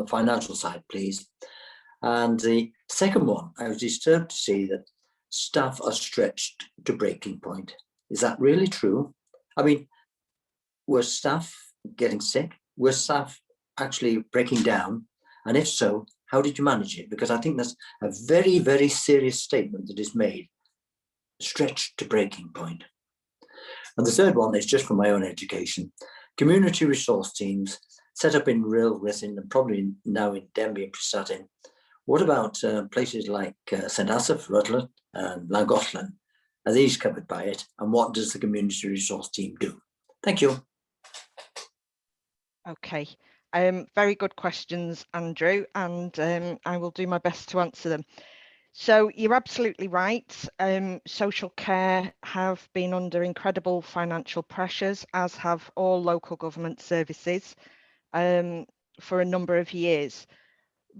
financial side, please. And the second one, I was disturbed to see that staff are stretched to breaking point. Is that really true? I mean, were staff getting sick? Were staff actually breaking down? And if so, how did you manage it? Because I think that's a very, very serious statement that is made, stretched to breaking point. And the third one is just for my own education. Community resource teams set up in Rilworth and probably now in Denbigh and Prestatyn. What about places like St Asaph, Rutland and Llangollen? Are these covered by it? And what does the community resource team do? Thank you. Okay, very good questions, Andrew, and I will do my best to answer them. So you're absolutely right. Social care have been under incredible financial pressures, as have all local government services, for a number of years.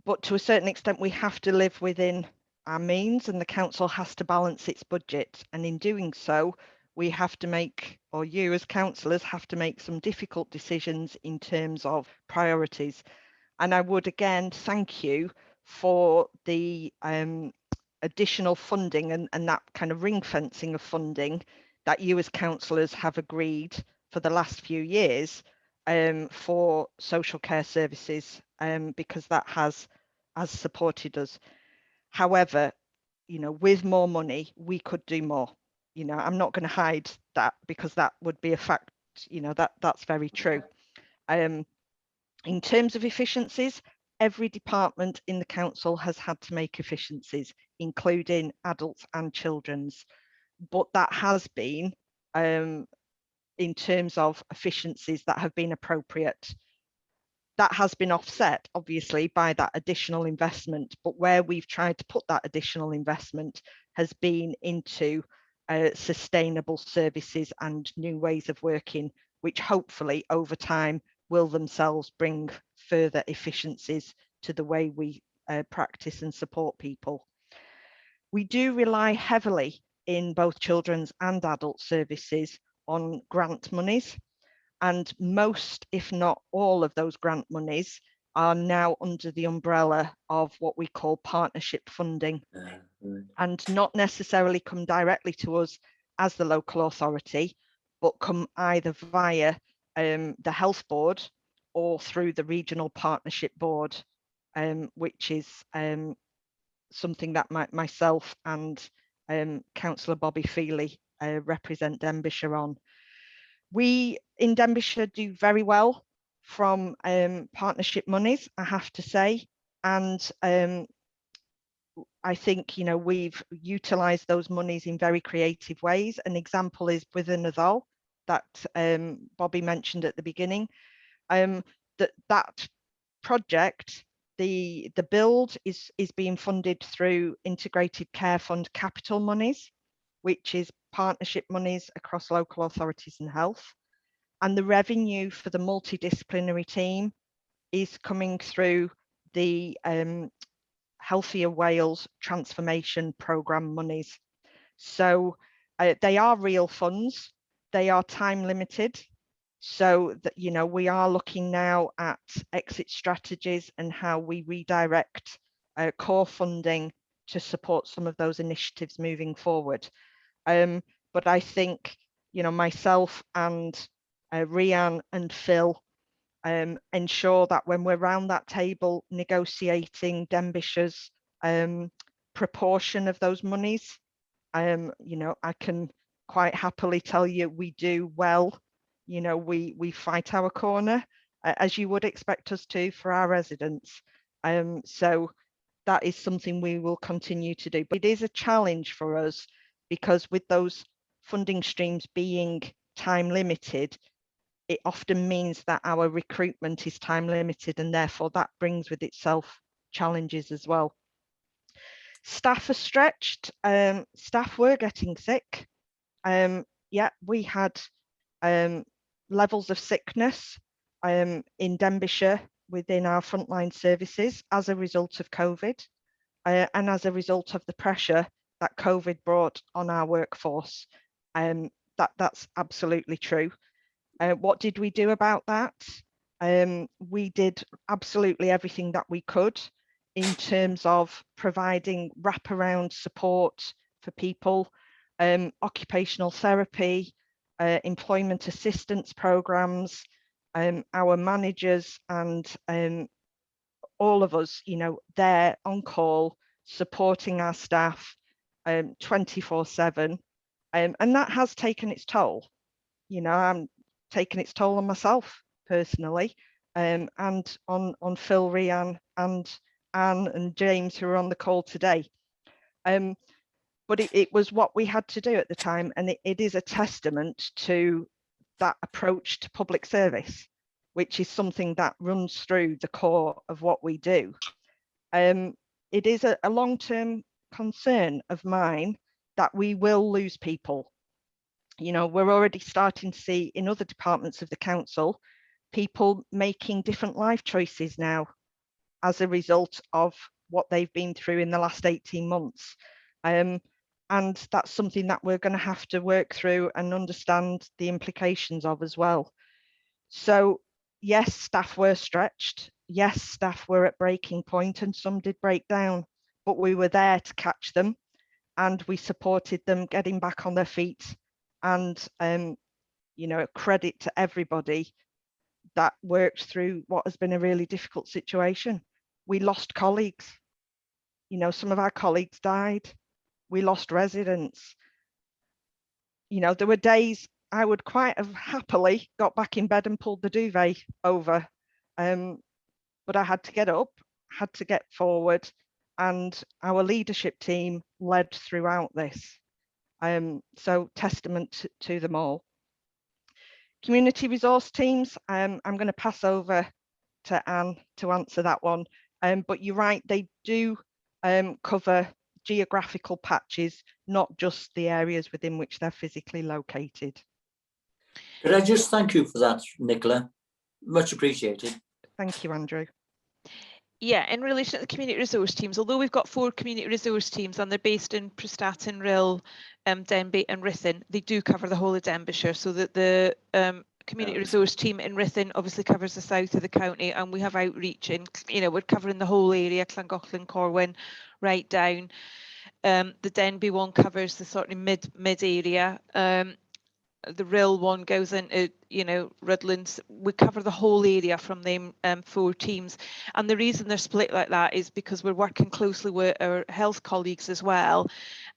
But to a certain extent, we have to live within our means, and the council has to balance its budget. And in doing so, we have to make, or you as councillors have to make some difficult decisions in terms of priorities. And I would again thank you for the additional funding and that kind of ring fencing of funding that you as councillors have agreed for the last few years for social care services, because that has supported us. However, you know, with more money, we could do more. You know, I'm not going to hide that, because that would be a fact. You know, that's very true. In terms of efficiencies, every department in the council has had to make efficiencies, including adults and children's. But that has been in terms of efficiencies that have been appropriate. That has been offset, obviously, by that additional investment. But where we've tried to put that additional investment has been into sustainable services and new ways of working, which hopefully over time will themselves bring further efficiencies to the way we practice and support people. We do rely heavily in both children's and adult services on grant monies, and most, if not all, of those grant monies are now under the umbrella of what we call partnership funding, and not necessarily come directly to us as the local authority, but come either via the health board or through the regional partnership board, which is something that myself and Councillor Bobby Feely represent Denbighshire on. We in Denbighshire do very well from partnership monies, I have to say, and I think, you know, we've utilised those monies in very creative ways. An example is within Athol that Bobby mentioned at the beginning. That project, the build is being funded through Integrated Care Fund capital monies, which is partnership monies across local authorities and health. And the revenue for the multidisciplinary team is coming through the Healthier Wales Transformation Programme monies. So they are real funds, they are time limited. So that, you know, we are looking now at exit strategies and how we redirect core funding to support some of those initiatives moving forward. But I think, you know, myself and Rian and Phil ensure that when we're around that table negotiating Denbigshire's proportion of those monies, you know, I can quite happily tell you we do well. You know, we fight our corner, as you would expect us to for our residents. So that is something we will continue to do. But it is a challenge for us, because with those funding streams being time limited, it often means that our recruitment is time limited, and therefore that brings with itself challenges as well. Staff are stretched. Staff were getting sick. Yeah, we had levels of sickness in Denbighshire within our frontline services as a result of COVID and as a result of the pressure that COVID brought on our workforce. That's absolutely true. What did we do about that? We did absolutely everything that we could in terms of providing wraparound support for people, occupational therapy, employment assistance programs, our managers and all of us, you know, there on call, supporting our staff 24/7. And that has taken its toll. You know, I'm taking its toll on myself personally, and on Phil, Rhiann, and Anne and James who are on the call today. But it was what we had to do at the time, and it is a testament to that approach to public service, which is something that runs through the core of what we do. It is a long-term concern of mine that we will lose people. You know, we're already starting to see in other departments of the council, people making different life choices now as a result of what they've been through in the last 18 months. And that's something that we're going to have to work through and understand the implications of as well. So yes, staff were stretched. Yes, staff were at breaking point and some did break down, but we were there to catch them and we supported them getting back on their feet. And, you know, credit to everybody that worked through what has been a really difficult situation. We lost colleagues. You know, some of our colleagues died. We lost residents. You know, there were days I would quite have happily got back in bed and pulled the duvet over. But I had to get up, had to get forward, and our leadership team led throughout this. So testament to them all. Community resource teams, I'm going to pass over to Anne to answer that one. But you're right, they do cover geographical patches, not just the areas within which they're physically located. Could I just thank you for that, Nicola? Much appreciated. Thank you, Andrew. Yeah, in relation to the community resource teams, although we've got 4 community resource teams and they're based in Prestatyn, Rhyl, Denbigh and Ruthin, they do cover the whole of Denbighshire, so that the community resource team in Ruthin obviously covers the south of the county, and we have outreach in, you know, we're covering the whole area, Llangollen, Corwin, right down. The Denbigh one covers the sort of mid area. The Rhyl one goes into, you know, Rudlands. We cover the whole area from them 4 teams, and the reason they're split like that is because we're working closely with our health colleagues as well,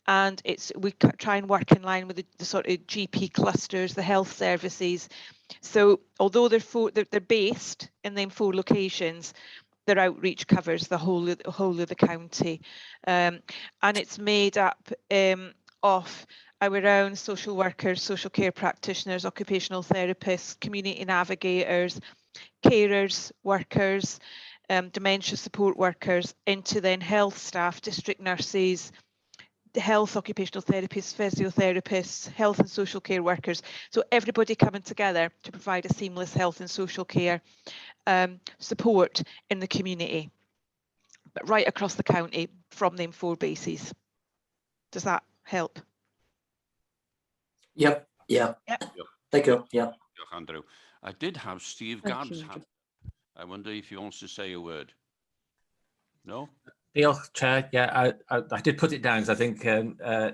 and we try and work in line with the sort of GP clusters, the health services. So although they're based in them 4 locations, their outreach covers the whole of the county, and it's made up of our own social workers, social care practitioners, occupational therapists, community navigators, carers, workers, dementia support workers, into then health staff, district nurses, health occupational therapists, physiotherapists, health and social care workers. So everybody coming together to provide a seamless health and social care support in the community, but right across the county from them 4 bases. Does that help? Yep. Thank you. Yeah. Andrew. I did have Steve Gadd's hand. I wonder if he wants to say a word. No? Diolch, Chair. Yeah, I did put it down because I think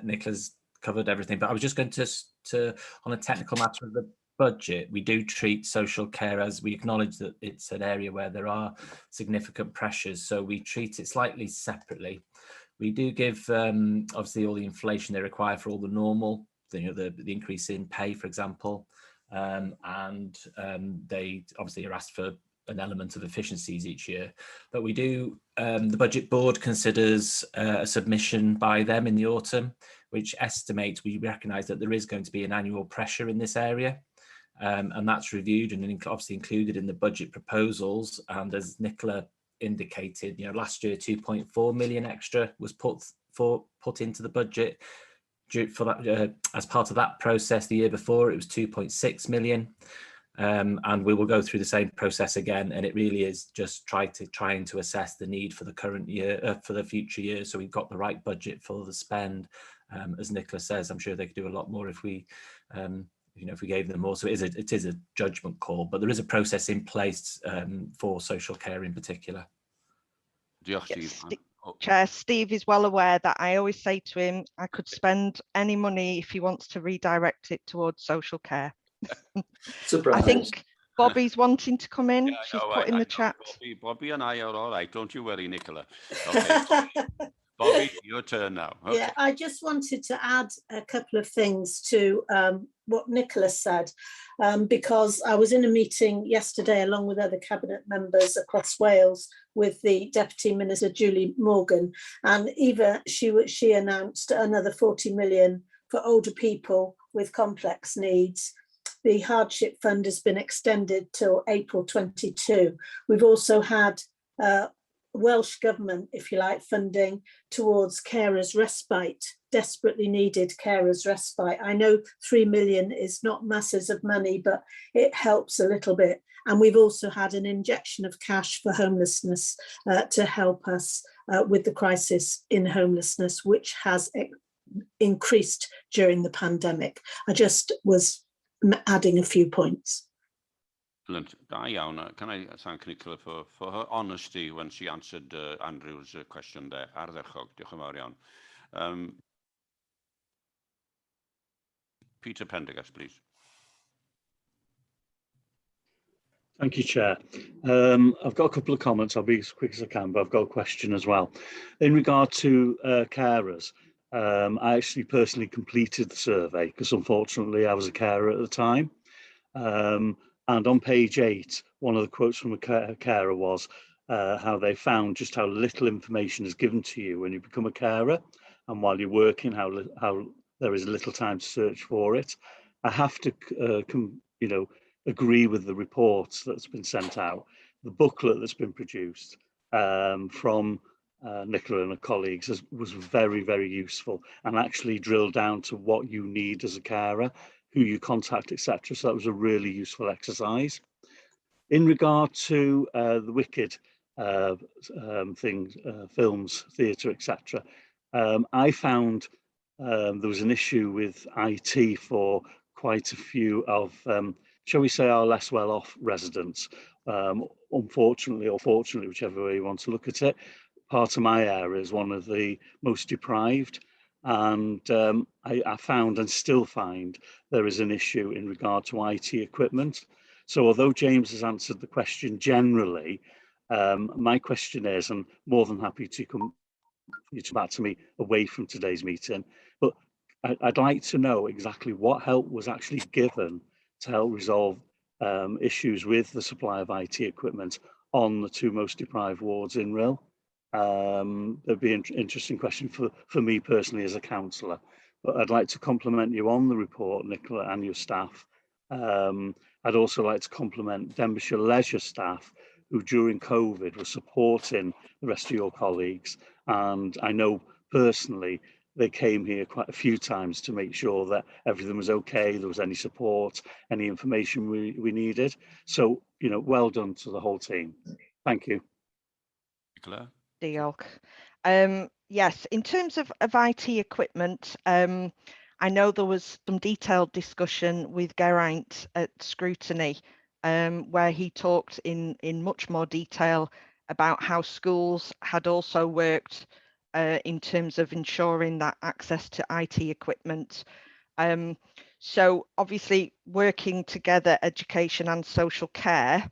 Nicola's covered everything, but I was just going to on a technical matter of the budget, we do treat social care as, we acknowledge that it's an area where there are significant pressures, so we treat it slightly separately. We do give obviously all the inflation they require for all the normal, you know, the increase in pay, for example, and they obviously are asked for an element of efficiencies each year. But we do, the budget board considers a submission by them in the autumn, which estimates, we recognise that there is going to be an annual pressure in this area. And that's reviewed and obviously included in the budget proposals. And as Nicola indicated, last year 2.4 million extra was put into the budget for that as part of that process. The year before it was 2.6 million. And we will go through the same process again, and it really is just trying to assess the need for the current year, for the future years, so we've got the right budget for the spend. As Nicola says, I'm sure they could do a lot more if we, if we gave them more. So it is a judgment call, but there is a process in place for social care in particular. Yes, Chair, Steve is well aware that I always say to him, I could spend any money if he wants to redirect it towards social care. Surprise. I think Bobby's wanting to come in. She's put in the chat. Bobby and I are all right. Don't you worry, Nicola. Okay. Bobby, your turn now. Okay. Yeah, I just wanted to add a couple of things to what Nicola said, because I was in a meeting yesterday along with other cabinet members across Wales with the Deputy Minister Julie Morgan, and she announced another 40 million for older people with complex needs. The hardship fund has been extended till April 22. We've also had Welsh Government, if you like, funding towards carers respite, desperately needed carers respite. I know 3 million is not masses of money, but it helps a little bit. And we've also had an injection of cash for homelessness to help us with the crisis in homelessness, which has increased during the pandemic. I just was adding a few points. Excellent. Da iawn. Can I thank Nicola for her honesty when she answered Andrew's question there. Ardderchog. Diolch yn fawr iawn. Peter Pendergast, please. Thank you, Chair. I've got a couple of comments. I'll be as quick as I can, but I've got a question as well. In regard to carers, I actually personally completed the survey because unfortunately I was a carer at the time. And on page 8, one of the quotes from a carer was how they found just how little information is given to you when you become a carer, and while you're working, how there is little time to search for it. I have to, agree with the reports that's been sent out. The booklet that's been produced from Nicola and her colleagues was very, very useful and actually drilled down to what you need as a carer, who you contact, etc. So that was a really useful exercise. In regard to the Wicked things, films, theatre, etc., I found there was an issue with IT for quite a few of, shall we say, our less well-off residents. Unfortunately or fortunately, whichever way you want to look at it, part of my area is one of the most deprived. And I found and still find there is an issue in regard to IT equipment. So although James has answered the question generally, my question is, I'm more than happy to come back to me away from today's meeting, but I'd like to know exactly what help was actually given to help resolve issues with the supply of IT equipment on the 2 most deprived wards in Rhyl. That'd be an interesting question for me personally as a councillor, but I'd like to compliment you on the report, Nicola, and your staff. I'd also like to compliment Denbighshire Leisure staff who during COVID were supporting the rest of your colleagues, and I know personally they came here quite a few times to make sure that everything was okay, there was any support, any information we needed. So, well done to the whole team. Thank you. Nicola? Diolch. Yes, in terms of IT equipment, I know there was some detailed discussion with Geraint at Scrutiny, where he talked in much more detail about how schools had also worked in terms of ensuring that access to IT equipment. So obviously working together, education and social care,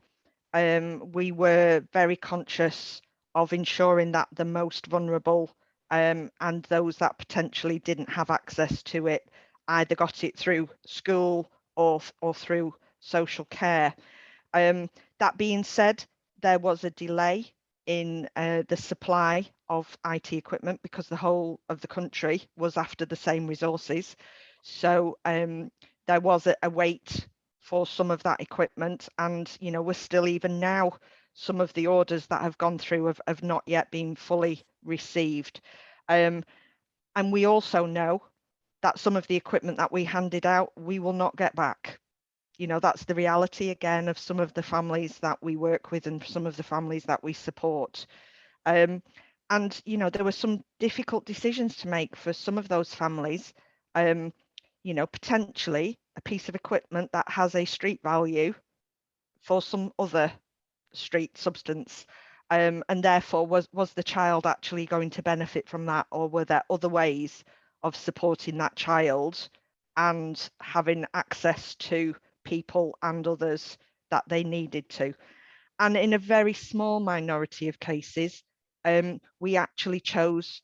we were very conscious of ensuring that the most vulnerable and those that potentially didn't have access to it either got it through school or through social care. That being said, there was a delay in the supply of IT equipment because the whole of the country was after the same resources. So there was a wait for some of that equipment, and we're still even now some of the orders that have gone through have not yet been fully received. And we also know that some of the equipment that we handed out, we will not get back. You know, that's the reality again of some of the families that we work with and some of the families that we support. And, you know, there were some difficult decisions to make for some of those families. You know, potentially a piece of equipment that has a street value for some other street substance. And therefore, was the child actually going to benefit from that, or were there other ways of supporting that child and having access to people and others that they needed to? And in a very small minority of cases, we actually chose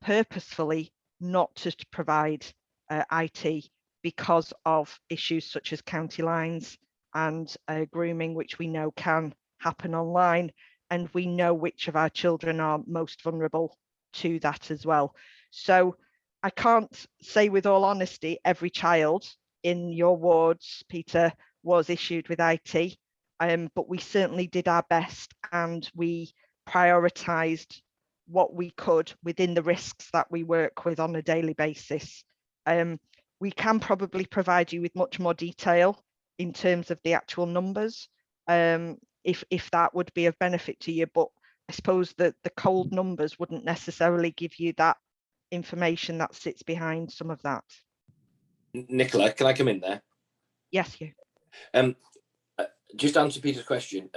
purposefully not to provide IT because of issues such as county lines and grooming, which we know can happen online. And we know which of our children are most vulnerable to that as well. So I can't say with all honesty, every child in your wards, Peter, was issued with IT, but we certainly did our best and we prioritised what we could within the risks that we work with on a daily basis. We can probably provide you with much more detail in terms of the actual numbers, if that would be of benefit to you, but I suppose that the cold numbers wouldn't necessarily give you that information that sits behind some of that. Nicola, can I come in there? Yes, you. Just answer Peter's question.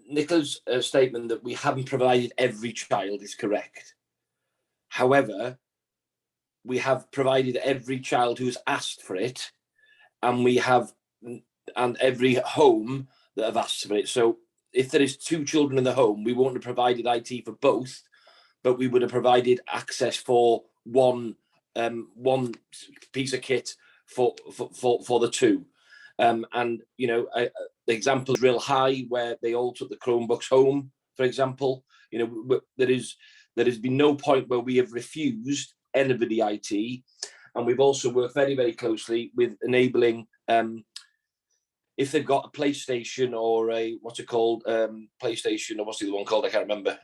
Nicola's statement that we haven't provided every child is correct. However, we have provided every child who's asked for it, and every home that have asked for it. So if there is 2 children in the home, we won't have provided IT for both, but we would have provided access for one piece of kit for the 2. And you know, the example is real high where they all took the Chromebooks home, for example. You know, there has been no point where we have refused anybody IT, and we've also worked very, very closely with enabling if they've got a PlayStation or a PlayStation, or what's the other one called? I can't remember.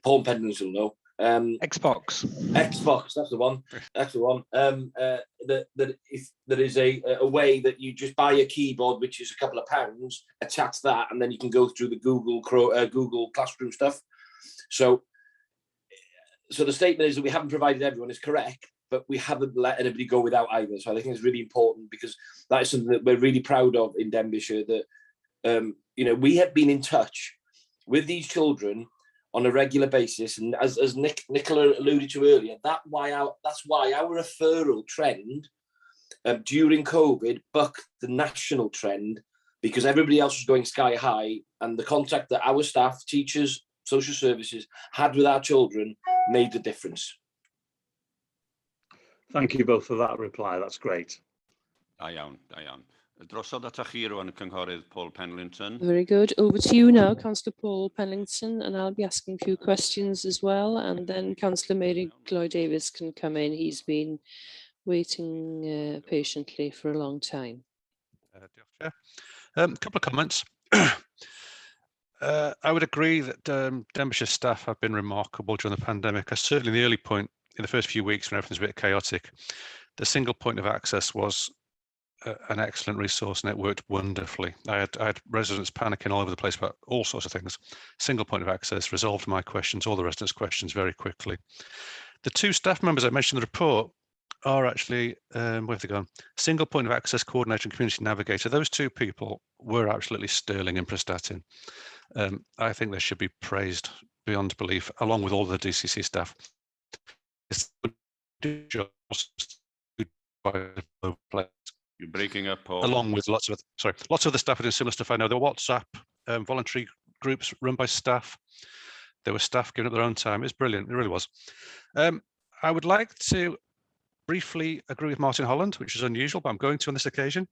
Paul Pendleton will know. Xbox, that's the one. That's the one. That if there is a way that you just buy a keyboard, which is a couple of pounds, attach that, and then you can go through the Google Classroom stuff. So the statement is that we haven't provided everyone is correct, but we haven't let anybody go without either. So I think it's really important, because that is something that we're really proud of in Denbighshire, that you know, we have been in touch with these children on a regular basis, and as Nicola alluded to earlier, that's why our referral trend during COVID bucked the national trend, because everybody else was going sky high, and the contact that our staff, teachers, social services had with our children made the difference. Thank you both for that reply. That's great. Da iawn. Drosodd ata chi rwan, Cynghorydd Paul Pendleton. Very good. Over to you now, Councillor Paul Pendleton, and I'll be asking a few questions as well, and then Councillor Mary Lloyd Davis can come in. He's been waiting patiently for a long time. A couple of comments. I would agree that Denbighshire staff have been remarkable during the pandemic. Certainly in the early point, in the first few weeks when everything's a bit chaotic, the single point of access was an excellent resource, and it worked wonderfully. I had residents panicking all over the place about all sorts of things. Single point of access resolved my questions, all the residents' questions, very quickly. The 2 staff members I mentioned in the report are actually, where have they gone? Single point of access coordinator and community navigator. Those 2 people were absolutely sterling in Prestatyn. I think they should be praised beyond belief, along with all the DCC staff. You're breaking up, Paul. Along with lots of other staff are doing similar stuff. I know there were WhatsApp voluntary groups run by staff. There were staff giving up their own time. It's brilliant. It really was. I would like to briefly agree with Martin Holland, which is unusual, but I'm going to on this occasion.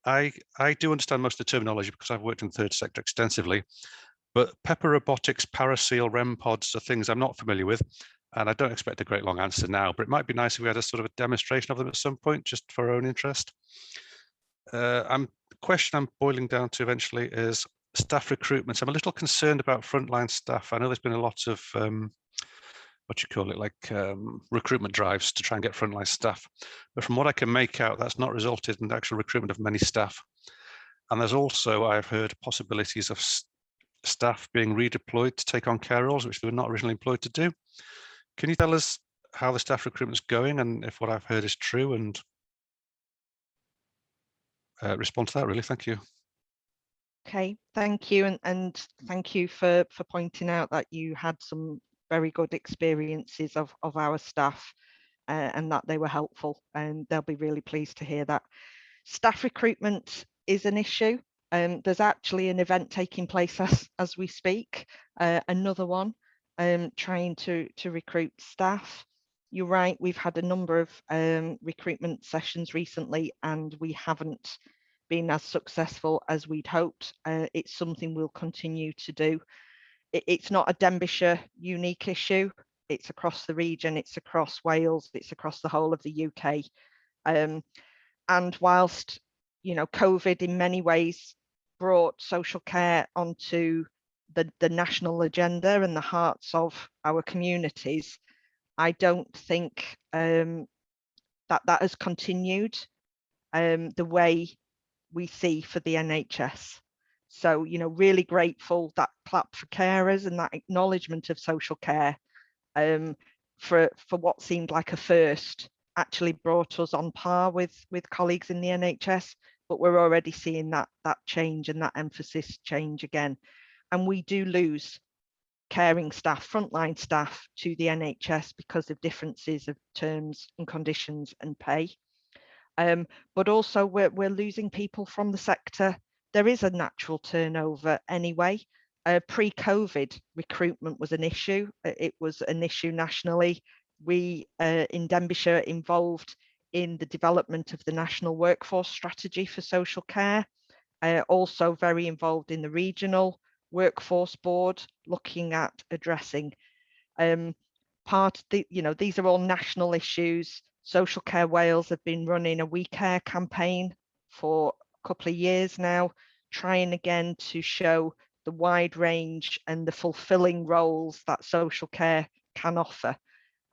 I do understand most of the terminology because I've worked in the third sector extensively, but Pepper Robotics, Paraseal, REM pods are things I'm not familiar with, and I don't expect a great long answer now, but it might be nice if we had a sort of a demonstration of them at some point, just for our own interest. The question I'm boiling down to eventually is, staff recruitment. I'm a little concerned about frontline staff. I know there's been a lot of what you call it, like recruitment drives to try and get frontline staff. But from what I can make out, that's not resulted in the actual recruitment of many staff. And there's also, I've heard, possibilities of staff being redeployed to take on care roles, which they were not originally employed to do. Can you tell us how the staff recruitment is going and if what I've heard is true, and respond to that, really? Thank you. Okay, thank you. And thank you for pointing out that you had some very good experiences of our staff and that they were helpful, and they'll be really pleased to hear that. Staff recruitment is an issue. There's actually an event taking place as we speak, another one, trying to recruit staff. You're right, we've had a number of recruitment sessions recently and we haven't been as successful as we'd hoped. It's something we'll continue to do. It's not a Denbighshire unique issue. It's across the region, it's across Wales, it's across the whole of the UK. And whilst, you know, COVID in many ways brought social care onto the national agenda and the hearts of our communities, I don't think that has continued the way we see for the NHS. So, you know, really grateful, that clap for carers and that acknowledgement of social care for what seemed like a first actually brought us on par with colleagues in the NHS, but we're already seeing that change and that emphasis change again. And we do lose caring staff, frontline staff to the NHS because of differences of terms and conditions and pay. But also we're losing people from the sector. There is a natural turnover anyway. Pre-COVID, recruitment was an issue. It was an issue nationally. We in Denbighshire involved in the development of the National Workforce Strategy for Social Care. Also very involved in the regional workforce board, looking at addressing these are all national issues. Social Care Wales have been running a We Care campaign for a couple of years now, trying again to show the wide range and the fulfilling roles that social care can offer.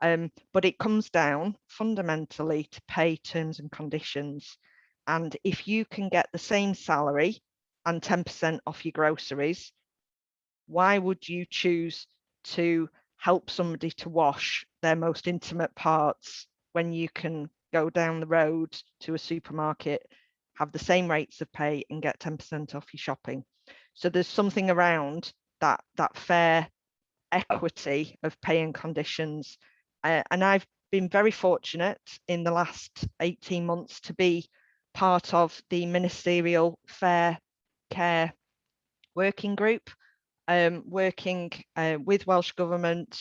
But it comes down fundamentally to pay terms and conditions. And if you can get the same salary and 10% off your groceries, why would you choose to help somebody to wash their most intimate parts when you can go down the road to a supermarket, have the same rates of pay and get 10% off your shopping? So there's something around that fair equity of pay and conditions. And I've been very fortunate in the last 18 months to be part of the Ministerial Fair Care Working Group, working with Welsh Government,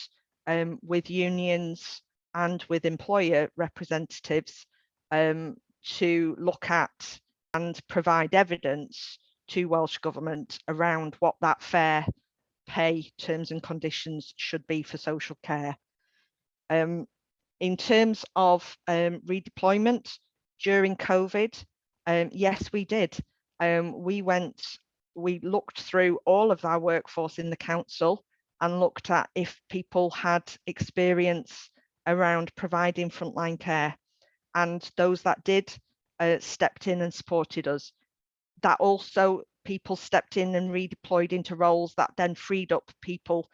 with unions and with employer representatives to look at and provide evidence to Welsh Government around what that fair pay terms and conditions should be for social care. In terms of redeployment during COVID, yes, we did. We looked through all of our workforce in the council and looked at if people had experience around providing frontline care, and those that did stepped in and supported us. That also people stepped in and redeployed into roles that then freed up people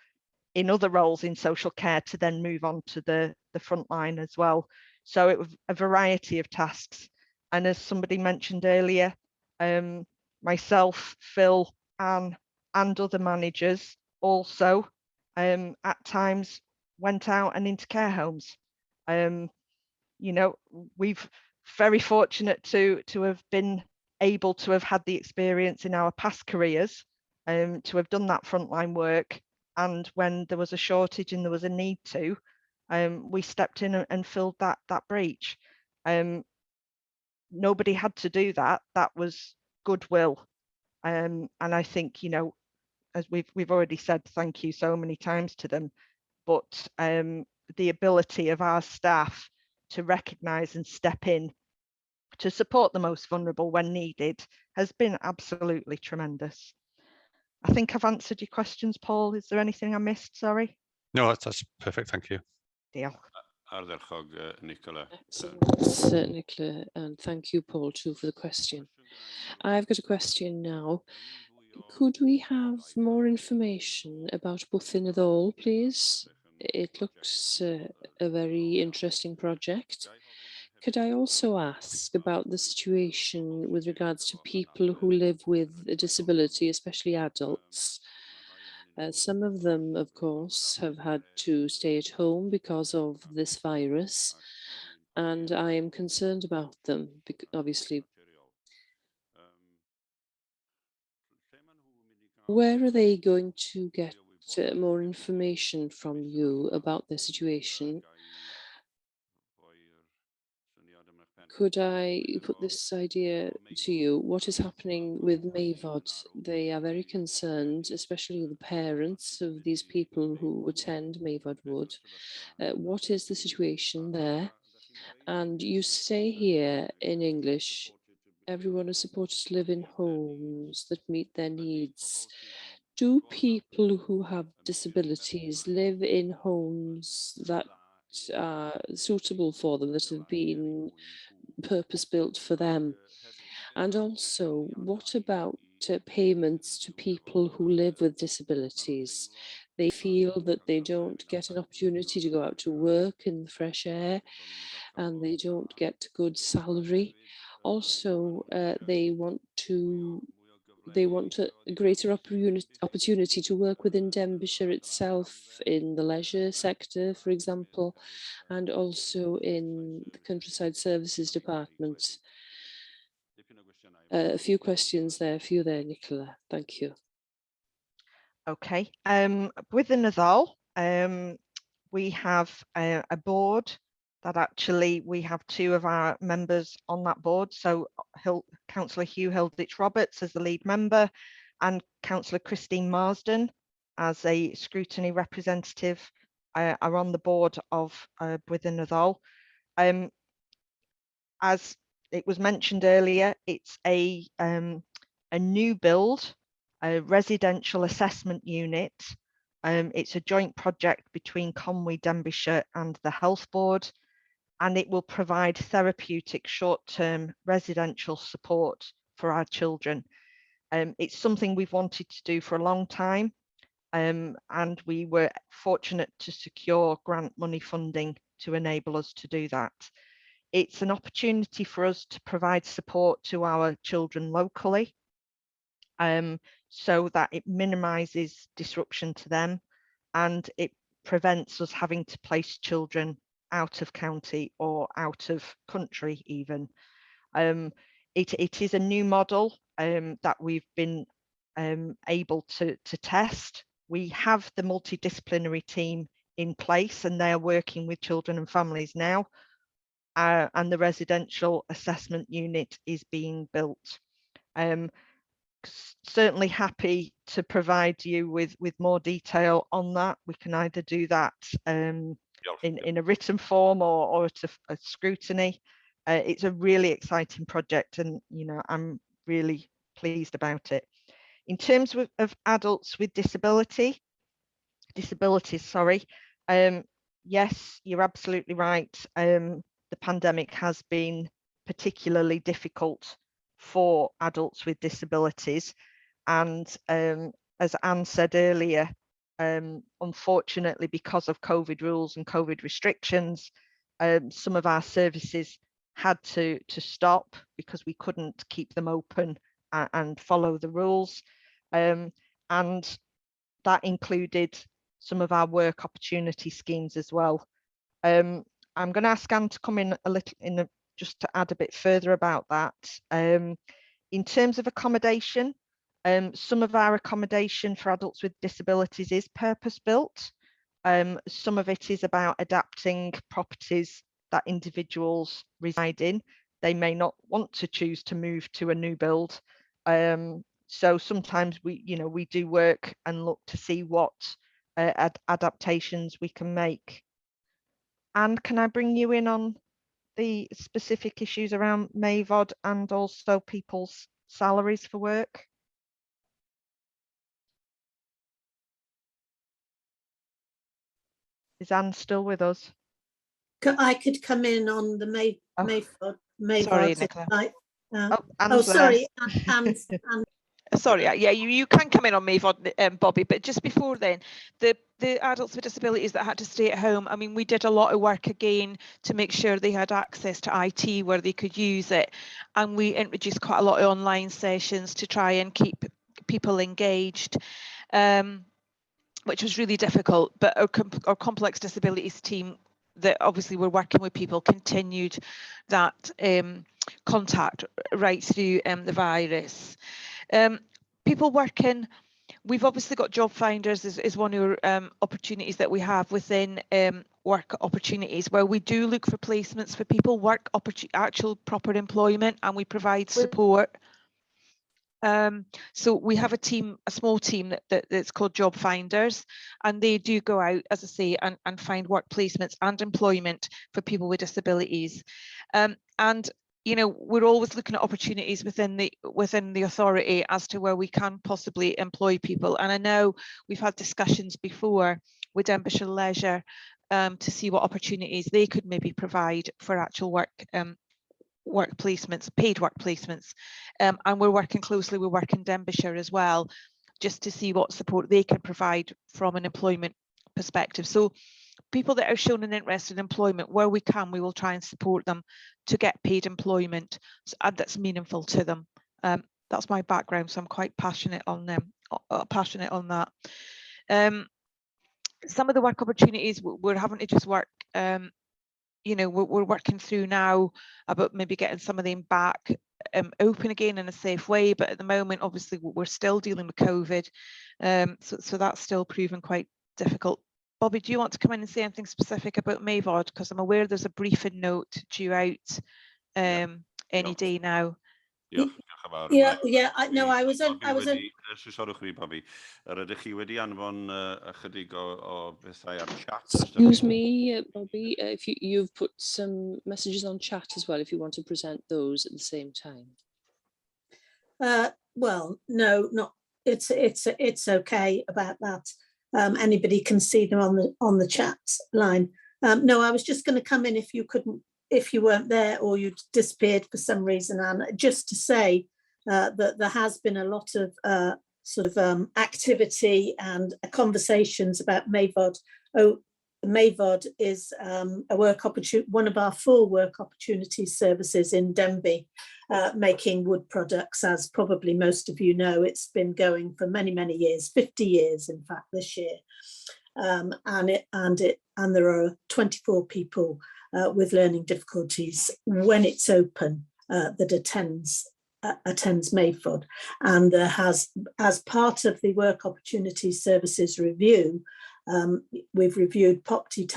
in other roles in social care to then move on to the front line as well. So it was a variety of tasks. And as somebody mentioned earlier, myself, Phil, Anne, and other managers also at times went out and into care homes. You know, we've very fortunate to have been able to have had the experience in our past careers to have done that frontline work. And when there was a shortage and there was a need to, we stepped in and filled that breach. Nobody had to do that. That was goodwill. And I think, you know, as we've already said, thank you so many times to them, but the ability of our staff to recognise and step in to support the most vulnerable when needed has been absolutely tremendous. I think I've answered your questions, Paul. Is there anything I missed? Sorry. No, that's perfect. Thank you. Deal. Nicola. Excellent, Nicola, and thank you, Paul, too, for the question. I've got a question now. Could we have more information about Bwthyn Addol, please? It looks a very interesting project. Could I also ask about the situation with regards to people who live with a disability, especially adults? Some of them, of course, have had to stay at home because of this virus, and I am concerned about them, obviously. Where are they going to get more information from you about their situation? Could I put this idea to you? What is happening with Mayfod? They are very concerned, especially the parents of these people who attend Mayfod Wood. What is the situation there? And you say here in English, everyone is supported to live in homes that meet their needs. Do people who have disabilities live in homes that are suitable for them, that have been purpose-built for them? And also, what about payments to people who live with disabilities? They feel that they don't get an opportunity to go out to work in the fresh air, and they don't get good salary. Also, they want a greater opportunity to work within Denbighshire itself in the leisure sector, for example, and also in the Countryside Services Department. A few questions there for you there, Nicola. Thank you. Okay. Within Addol, we have a board that actually we have two of our members on that board. So Councillor Hugh Hilditch Roberts as the lead member and Councillor Christine Marsden as a scrutiny representative are on the board of Within Addol. As it was mentioned earlier, it's a new build, a residential assessment unit. It's a joint project between Conwy, Denbighshire and the Health Board, and it will provide therapeutic short-term residential support for our children. It's something we've wanted to do for a long time, and we were fortunate to secure grant money funding to enable us to do that. It's an opportunity for us to provide support to our children locally, so that it minimises disruption to them and it prevents us having to place children out of county or out of country even. It is a new model that we've been able to test. We have the multidisciplinary team in place and they are working with children and families now. And the residential assessment unit is being built. Certainly happy to provide you with more detail on that. We can either do that in a written form or at a scrutiny. It's a really exciting project and I'm really pleased about it. In terms of adults with disabilities, yes, you're absolutely right. The pandemic has been particularly difficult for adults with disabilities. And as Anne said earlier, unfortunately, because of COVID rules and COVID restrictions, some of our services had to stop because we couldn't keep them open and follow the rules. And that included some of our work opportunity schemes as well. I'm going to ask Anne to come in a little just to add a bit further about that. In terms of accommodation, some of our accommodation for adults with disabilities is purpose-built. Some of it is about adapting properties that individuals reside in. They may not want to choose to move to a new build. So sometimes we do work and look to see what adaptations we can make. And can I bring you in on the specific issues around Mayfod and also people's salaries for work? Is Anne still with us? I could come in on the Sorry, Mayvard. Nicola. Anne's sorry, there. Sorry, yeah, you can come in on Mayvod, Bobby, but just before then, the adults with disabilities that had to stay at home, I mean, we did a lot of work again to make sure they had access to IT where they could use it, and we introduced quite a lot of online sessions to try and keep people engaged, which was really difficult, but our complex disabilities team that obviously we're working with people continued that contact right through the virus. People working, we've obviously got job finders is one of our opportunities that we have within work opportunities, where we do look for placements for people, actual proper employment, and we provide support. So we have a small team that's called Job Finders, and they do go out, as I say, and find work placements and employment for people with disabilities. And you know, we're always looking at opportunities within the authority as to where we can possibly employ people. And I know we've had discussions before with Denbighshire Leisure to see what opportunities they could maybe provide for actual work placements, paid work placements, and we're working closely with Work in Denbighshire as well, just to see what support they can provide from an employment perspective. So people that are shown an interest in employment, where we can, we will try and support them to get paid employment, and that's meaningful to them. That's my background, so I'm quite passionate on that. Some of the work opportunities we're having to just work. You know, we're working through now about maybe getting some of them back open again in a safe way, but at the moment, obviously, we're still dealing with COVID, so that's still proving quite difficult. Bobby, do you want to come in and say anything specific about Mayvod? Because I'm aware there's a briefing note due out any day now. I was Sorry, Bobby. Ydych chi wedi anfon ychydig o bethau ar chat? Excuse me, Bobby, if you've put some messages on chat as well, if you want to present those at the same time. Well, no, not it's okay about that. Anybody can see them on the chat line. No, I was just going to come in if you weren't there or you disappeared for some reason, and just to say that there has been a lot of activity and conversations about Mayvod. Mayvod is a work opportunity, one of our 4 work opportunity services in Denbigh, making wood products. As probably most of you know, it's been going for many, many years, 50 years, in fact, this year. And there are 24 people with learning difficulties when it's open that attends Mayvod. And there has, as part of the work opportunity services review, we've reviewed Poverty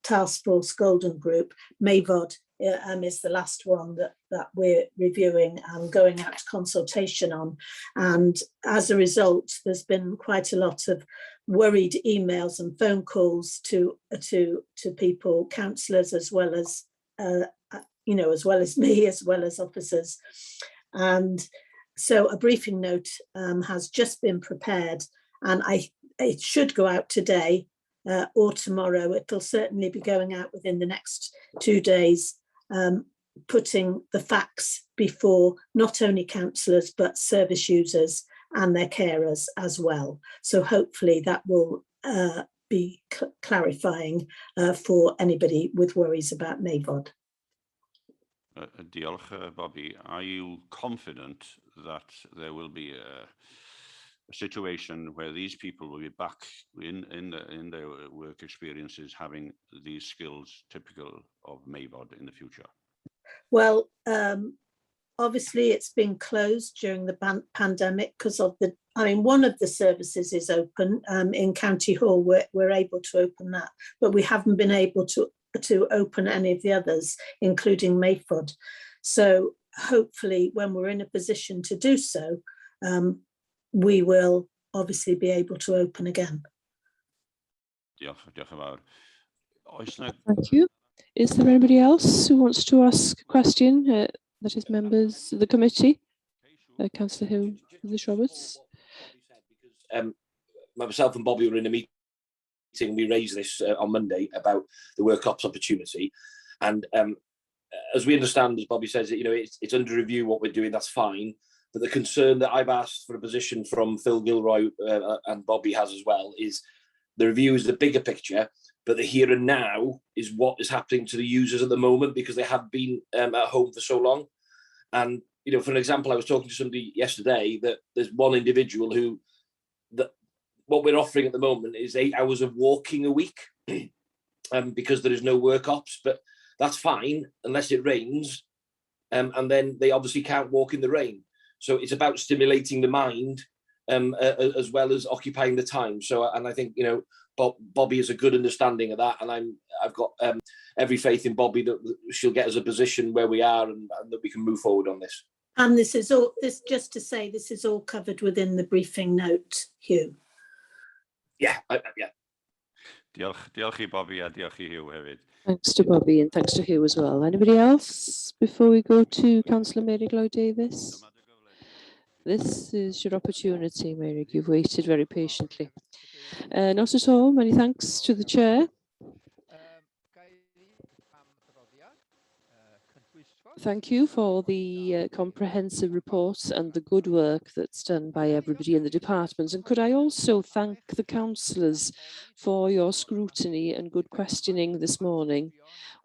Task Force Golden Group. Mayvod is the last one that we're reviewing and going out to consultation on. And as a result, there's been quite a lot of worried emails and phone calls to people, counsellors, as well as as well as me, as well as officers. And so a briefing note has just been prepared, and it should go out today or tomorrow. It'll certainly be going out within the next 2 days, putting the facts before not only counsellors but service users and their carers as well. So hopefully that will be clarifying for anybody with worries about Mayvod. Diolch, Bobby. Are you confident that there will be a situation where these people will be back in their work experiences, having these skills typical of Mayvod in the future? Well, obviously it's been closed during the pandemic because of one of the services is open in County Hall. We're able to open that, but we haven't been able to open any of the others, including Mayvod. So hopefully when we're in a position to do so, we will obviously be able to open again. Thank you. Is there anybody else who wants to ask a question that is members of the committee? Councillor Roberts. Myself and Bobby were in a meeting meeting, we raised this on Monday about the work ops opportunity. And as we understand, as Bobby says, it's under review what we're doing, that's fine. But the concern that I've asked for a position from Phil Gilroy and Bobby has as well is the review is the bigger picture, but the here and now is what is happening to the users at the moment because they have been at home for so long. And, for an example, I was talking to somebody yesterday that there's one individual who, what we're offering at the moment is 8 hours of walking a week because there is no work ops, but that's fine unless it rains. And then they obviously can't walk in the rain. So it's about stimulating the mind as well as occupying the time. So, and I think, Bobby has a good understanding of that. And I've got every faith in Bobby that she'll get us a position where we are and that we can move forward on this. And this is all, just to say, this is all covered within the briefing note, Hugh. Yeah. Diolch I Bobby a diolch I Hugh hefyd. Thanks to Bobby and thanks to Hugh as well. Anybody else before we go to Councillor Mary Lloyd Davis? This is your opportunity, Mary. You've waited very patiently. Not at all. Many thanks to the chair. Thank you for the comprehensive reports and the good work that's done by everybody in the departments. And could I also thank the councillors for your scrutiny and good questioning this morning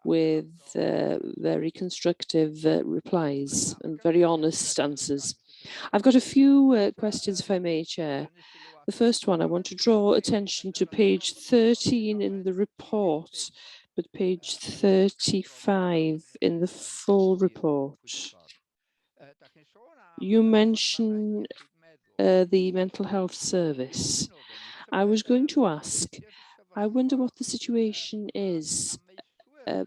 with very constructive replies and very honest answers. I've got a few questions, if I may, Chair. The first one, I want to draw attention to page 13 in the report, but page 35 in the full report. You mention the mental health service. I was going to ask, I wonder what the situation is.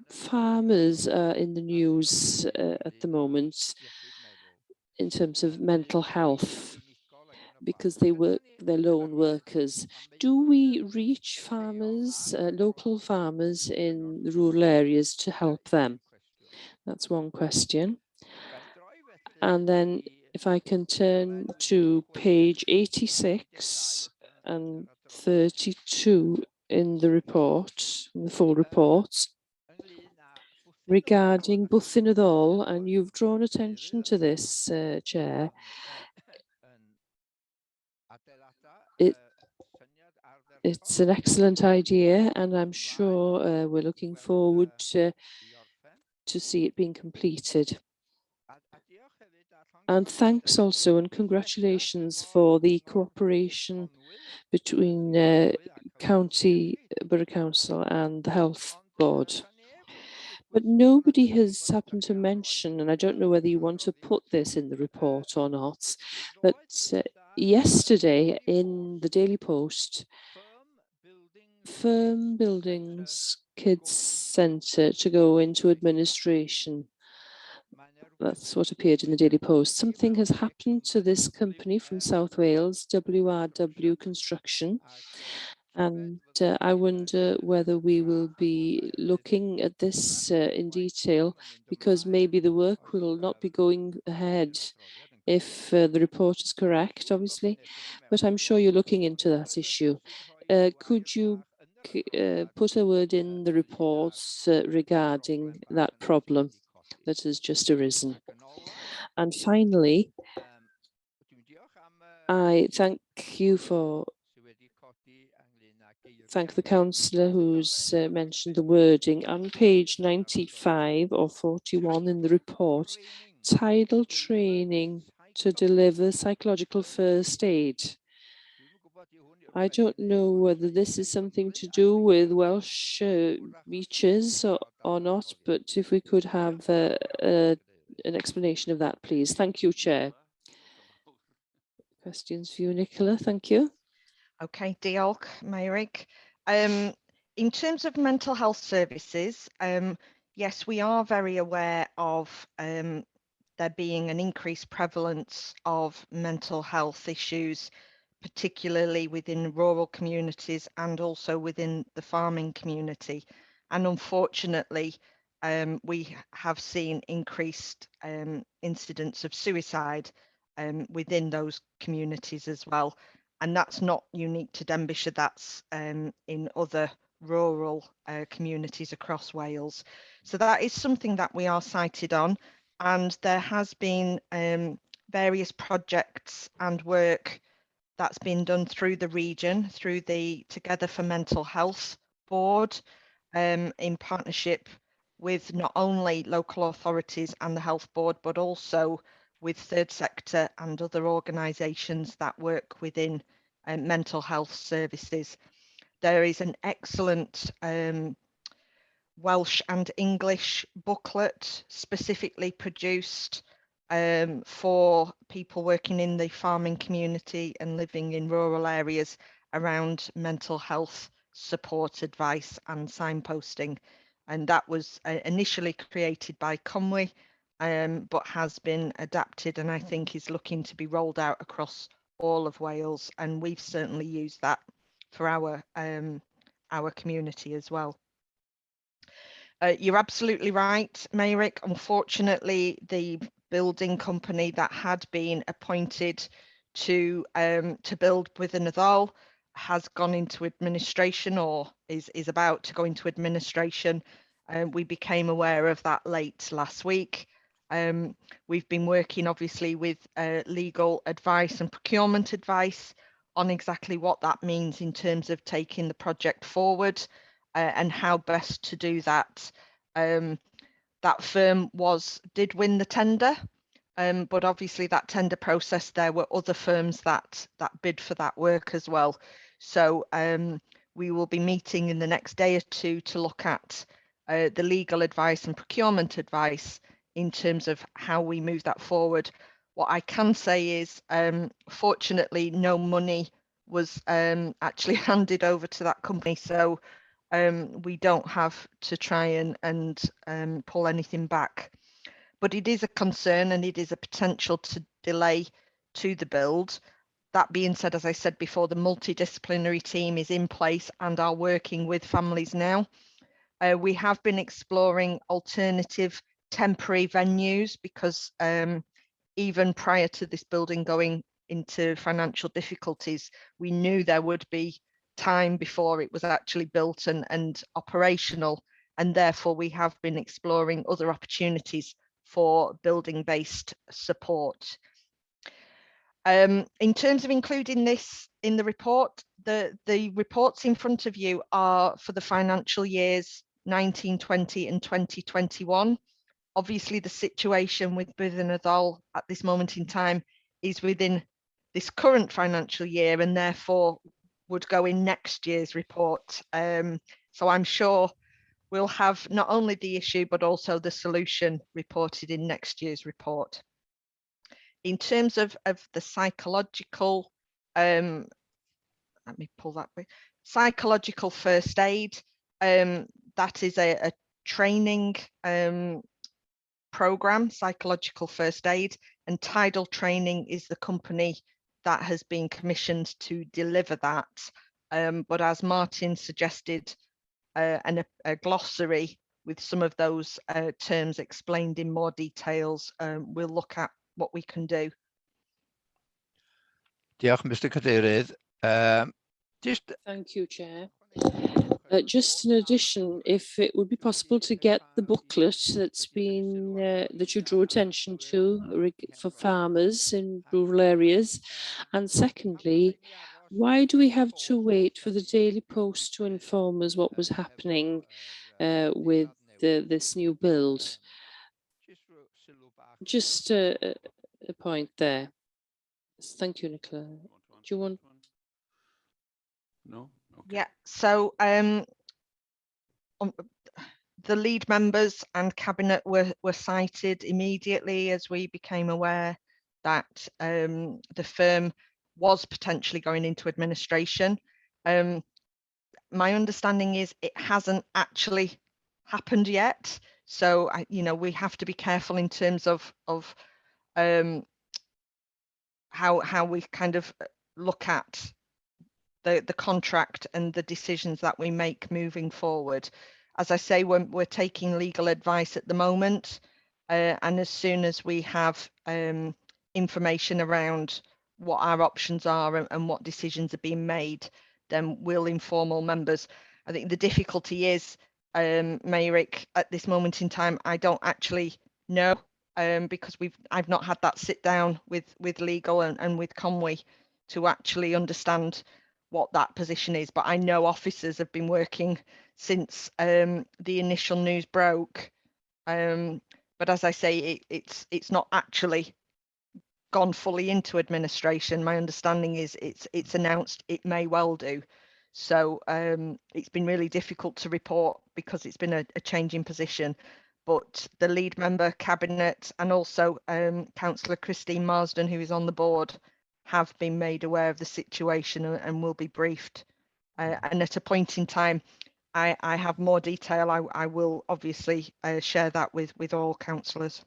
Farmers are in the news at the moment in terms of mental health because they're lone workers. Do we reach farmers, local farmers in the rural areas to help them? That's one question. And then if I can turn to page 86 and 32 in the report, in the full report, regarding Bwthyn and you've drawn attention to this, Chair. It's an excellent idea, and I'm sure we're looking forward to see it being completed. And thanks also and congratulations for the cooperation between County Borough Council and the Health Board. But nobody has happened to mention, and I don't know whether you want to put this in the report or not, that yesterday in the Daily Post, Firm Buildings Kids Centre to go into administration. That's what appeared in the Daily Post. Something has happened to this company from South Wales, WRW Construction. And I wonder whether we will be looking at this in detail, because maybe the work will not be going ahead if the report is correct, obviously, but I'm sure you're looking into that issue. Could you put a word in the reports regarding that problem that has just arisen? And finally, I thank the councillor who's mentioned the wording on page 95 or 41 in the report, tidal training to deliver psychological first aid. I don't know whether this is something to do with Welsh beaches or not, but if we could have an explanation of that, please. Thank you, Chair. Questions for you, Nicola. Thank you. Okay, diolch, Meirig. In terms of mental health services, yes, we are very aware of there being an increased prevalence of mental health issues, particularly within rural communities and also within the farming community. And unfortunately, we have seen increased incidents of suicide within those communities as well. and that's not unique to Denbighshire, that's in other rural communities across Wales. So that is something that we are cited on, and there has been various projects and work that's been done through the region, through the Together for Mental Health board, in partnership with not only local authorities and the health board, but also with third sector and other organisations that work within mental health services. There is an excellent Welsh and English booklet specifically produced for people working in the farming community and living in rural areas around mental health support, advice and signposting. And that was initially created by Conwy, but has been adapted and I think is looking to be rolled out across all of Wales. And we've certainly used that for our community as well. You're absolutely right, Mayrick. Unfortunately, the building company that had been appointed to build Within a Ddol has gone into administration, or is about to go into administration. We became aware of that late last week. We've been working obviously with legal advice and procurement advice on exactly what that means in terms of taking the project forward and how best to do that. That firm did win the tender, but obviously that tender process, there were other firms that bid for that work as well. So we will be meeting in the next day or two to look at the legal advice and procurement advice in terms of how we move that forward. What I can say is, fortunately, no money was actually handed over to that company, so we don't have to try and pull anything back. But it is a concern and it is a potential to delay to the build. That being said, as I said before, the multidisciplinary team is in place and are working with families now. We have been exploring alternative temporary venues because even prior to this building going into financial difficulties, we knew there would be time before it was actually built and operational, and therefore we have been exploring other opportunities for building-based support. In terms of including this in the report, the reports in front of you are for the financial years 1920 and 2021. Obviously, the situation with Within a Ddol at this moment in time is within this current financial year and therefore would go in next year's report. So I'm sure we'll have not only the issue, but also the solution reported in next year's report. In terms of the psychological, let me pull that way, psychological first aid, that is a training program, psychological first aid, and Tidal Training is the company that has been commissioned to deliver that. But as Martin suggested, and a glossary with some of those terms explained in more details, we'll look at what we can do. Diolch, Mr. Cadeirydd. Thank you, Chair. Just in addition, if it would be possible to get the booklet that's been that you drew attention to for farmers in rural areas, and secondly, why do we have to wait for the Daily Post to inform us what was happening with this new build? Just a point there. Thank you, Nicola. Do you want? No? Okay. Yeah, so the lead members and cabinet were cited immediately as we became aware that the firm was potentially going into administration. My understanding is it hasn't actually happened yet, so we have to be careful in terms of how we kind of look at the contract and the decisions that we make moving forward. As I say, we're taking legal advice at the moment, and as soon as we have information around what our options are and what decisions are being made, then we'll inform all members. I think the difficulty is, Mayrick, at this moment in time, I don't actually know, because I've not had that sit down with legal and with Conwy to actually understand what that position is. But I know officers have been working since the initial news broke. But as I say, it's not actually gone fully into administration. My understanding is it's announced it may well do. So it's been really difficult to report because it's been a change in position. But the lead member cabinet and also Councillor Christine Marsden, who is on the board, have been made aware of the situation and will be briefed. And at a point in time, I have more detail. I will obviously share that with all councillors.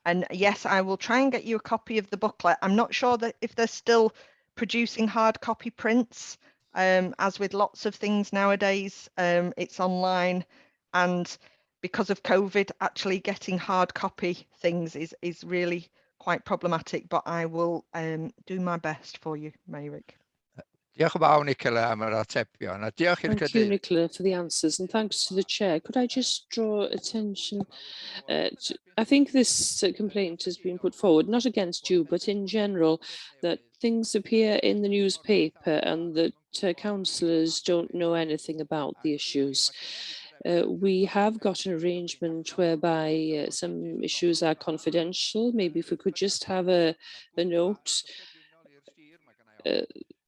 And yes, I will try and get you a copy of the booklet. I'm not sure that if they're still producing hard copy prints, as with lots of things nowadays, it's online. And because of COVID, actually getting hard copy things is really quite problematic, but I will do my best for you, Mayrick. Thank you, Nicola, for the answers, and thanks to the chair. Could I just draw attention I think this complaint has been put forward, not against you, but in general, that things appear in the newspaper and that councillors don't know anything about the issues. We have got an arrangement whereby some issues are confidential. Maybe if we could just have a note.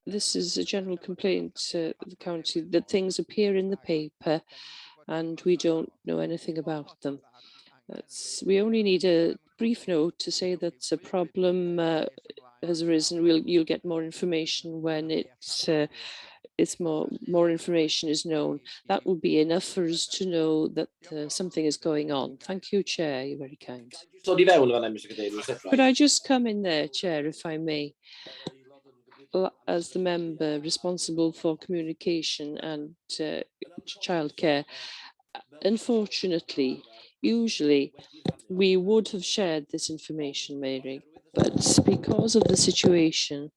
This is a general complaint of the county that things appear in the paper and we don't know anything about them. We only need a brief note to say that a problem has arisen. You'll get more information when it's more information is known. That will be enough for us to know that something is going on. Thank you, Chair. You're very kind. Could I just come in there, Chair, if I may? As the member responsible for communication and childcare, unfortunately, usually we would have shared this information, Mary, but because of the situation,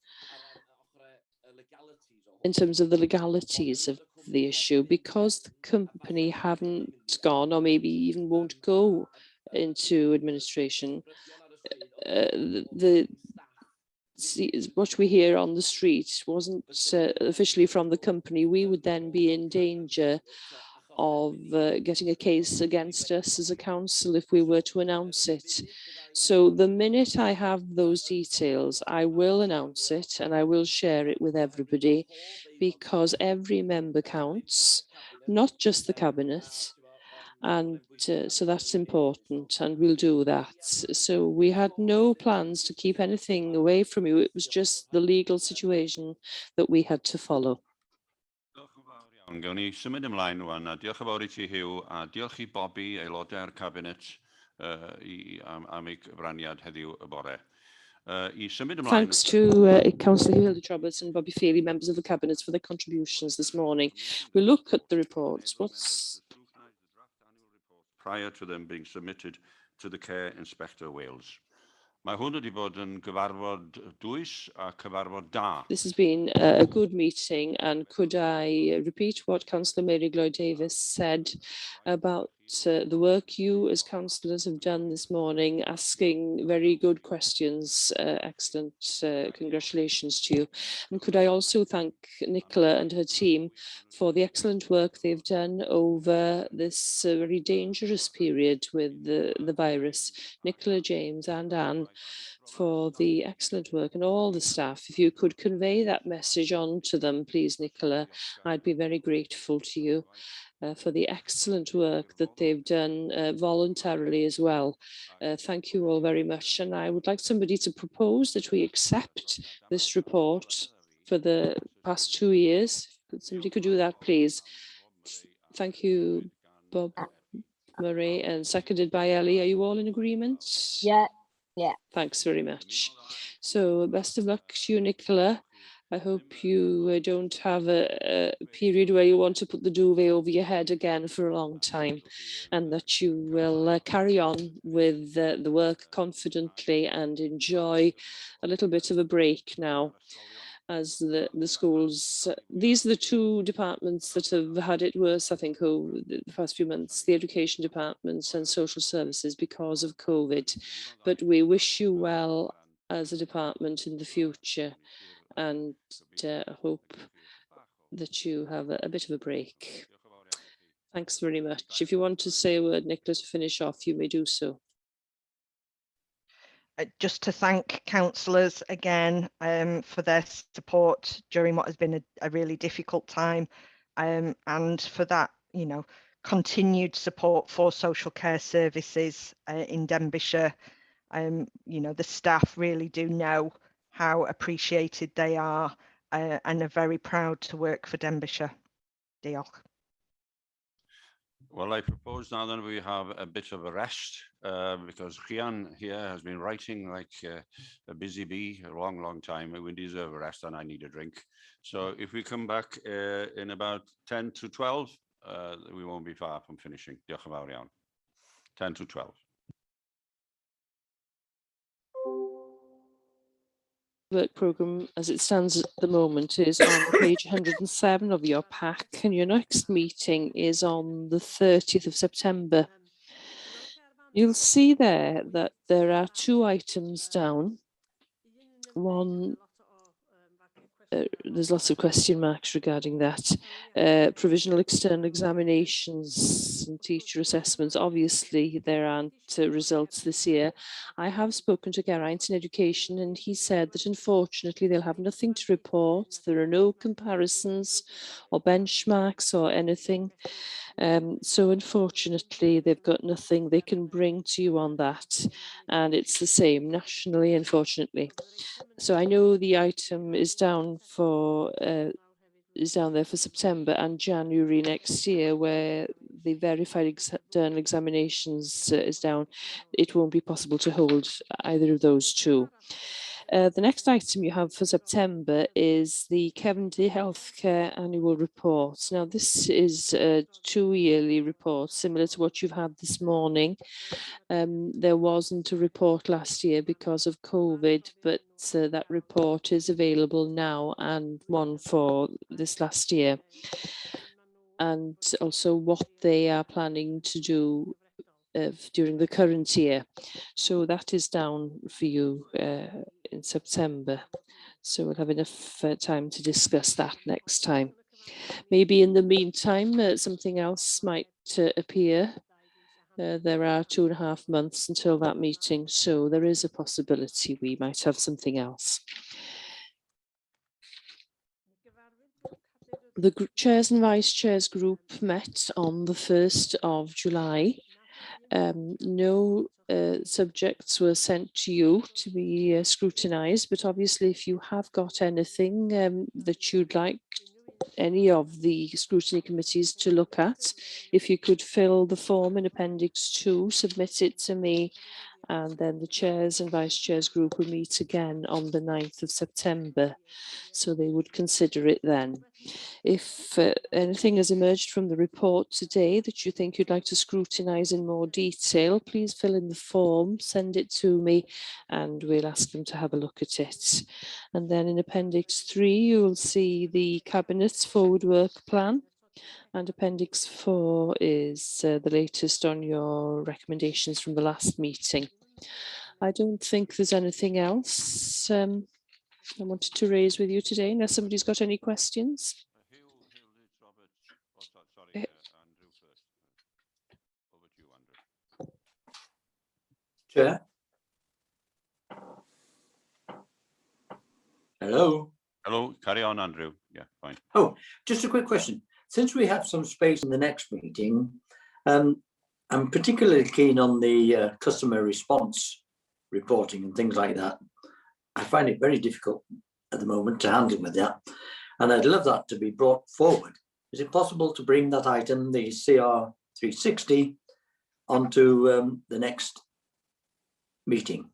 in terms of the legalities of the issue, because the company haven't gone or maybe even won't go into administration, what we hear on the street wasn't officially from the company. We would then be in danger of getting a case against us as a council if we were to announce it. So the minute I have those details, I will announce it and I will share it with everybody, because every member counts, not just the cabinet. And so that's important, and we'll do that. So we had no plans to keep anything away from you. It was just the legal situation that we had to follow. Gawn ni symud ymlaen rwan, a diolch yn fawr I ti, Hugh, a diolch I Bobby, aelodau'r cabinet, am ei gyfraniad heddiw y bore. Thanks to Councillor Hugh Roberts and Bobby Feely, members of the cabinet, for their contributions this morning. We'll look at the reports. Prior to them being submitted to the Care Inspector Wales. Mae hwn wedi bod yn gyfarfod dwys a cyfarfod da. This has been a good meeting, and could I repeat what Councillor Mary Lloyd Davis said about the work you as councillors have done this morning, asking very good questions. Excellent. Congratulations to you. And could I also thank Nicola and her team for the excellent work they've done over this very dangerous period with the virus. Nicola, James and Anne, for the excellent work, and all the staff. If you could convey that message on to them, please, Nicola, I'd be very grateful to you for the excellent work that they've done voluntarily as well. Thank you all very much. And I would like somebody to propose that we accept this report for the past 2 years. Somebody could do that, please. Thank you, Bob Murray, and seconded by Ellie. Are you all in agreement? Yeah. Yeah. Thanks very much. So best of luck to you, Nicola. I hope you don't have a period where you want to put the duvet over your head again for a long time, and that you will carry on with the work confidently and enjoy a little bit of a break now, as the schools, these are the two departments that have had it worse, I think, over the past few months, the education departments and social services, because of COVID. But we wish you well as a department in the future, and hope that you have a bit of a break. Thanks very much. If you want to say a word, Nicola, to finish off, you may do so. Just to thank councillors again for their support during what has been a really difficult time, and for that, you know, continued support for social care services in Denbighshire. You know, the staff really do know how appreciated they are, and are very proud to work for Denbighshire. Diolch. Well, I propose now that we have a bit of a rest, because Rhian here has been writing like a busy bee a long time, and we deserve a rest, and I need a drink. So if we come back in about 10 to 12, we won't be far from finishing. Diolch yn fawr iawn. 10 to 12. Work programme as it stands at the moment is on page 107 of your pack, and your next meeting is on the 30th of September. You'll see there that there are 2 items down. One, there's lots of question marks regarding that. Provisional external examinations and teacher assessments. Obviously, there aren't results this year. I have spoken to Geraint in education, and he said that unfortunately they'll have nothing to report. There are no comparisons or benchmarks or anything. So unfortunately, they've got nothing they can bring to you on that. And it's the same nationally, unfortunately. So I know the item is down for is down there for September and January next year, where the verified external examinations is down. It won't be possible to hold either of those two. The next item you have for September is the Cefndy Healthcare Annual Report. Now, this is a 2-yearly report, similar to what you've had this morning. There wasn't a report last year because of COVID, but that report is available now, and one for this last year. And also what they are planning to do during the current year. So that is down for you in September. So we'll have enough time to discuss that next time. Maybe in the meantime, something else might appear. There are 2.5 months until that meeting, so there is a possibility we might have something else. The chairs and vice chairs group met on the 1st of July. No subjects were sent to you to be scrutinised, but obviously if you have got anything that you'd like any of the scrutiny committees to look at, if you could fill the form in Appendix 2, submit it to me, and then the chairs and vice chairs group will meet again on the 9th of September, so they would consider it then. If anything has emerged from the report today that you think you'd like to scrutinise in more detail, please fill in the form, send it to me, and we'll ask them to have a look at it. And then in Appendix 3, you will see the Cabinet's forward work plan. And Appendix 4 is the latest on your recommendations from the last meeting. I don't think there's anything else I wanted to raise with you today, unless somebody's got any questions. Chair. Hello. Hello, carry on, Andrew. Yeah, fine. Oh, just a quick question. Since we have some space in the next meeting, I'm particularly keen on the customer response reporting and things like that. I find it very difficult at the moment to handle with that, and I'd love that to be brought forward. Is it possible to bring that item, the CR 360, onto the next meeting?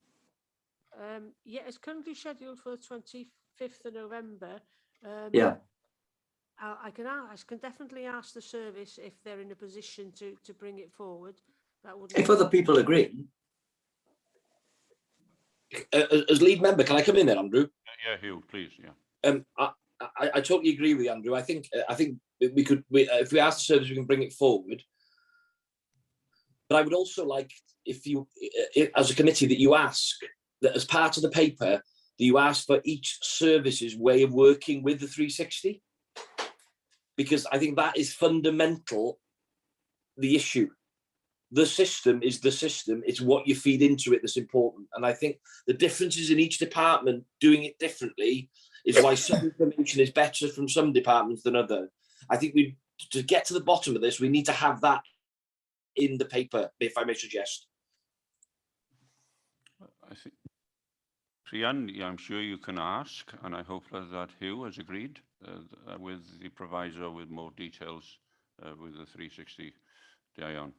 Yeah, it's currently scheduled for the 5th of November. Yeah. I can definitely ask the service if they're in a position to bring it forward. That wouldn't. If other people agree. As lead member, can I come in there, Andrew? Yeah, Hugh, please. Yeah. I totally agree with you, Andrew. I think we could, if we ask the service, we can bring it forward. But I would also like, if you, as a committee, that you ask that as part of the paper, that you ask for each service's way of working with the 360, because I think that is fundamental. The issue, the system is the system. It's what you feed into it that's important. And I think the differences in each department doing it differently is why some information is better from some departments than other. I think to get to the bottom of this, we need to have that in the paper, if I may suggest. I think, Rhian, yeah, I'm sure you can ask, and I hope that Hugh has agreed with the proviso with more details with the 360 Dion.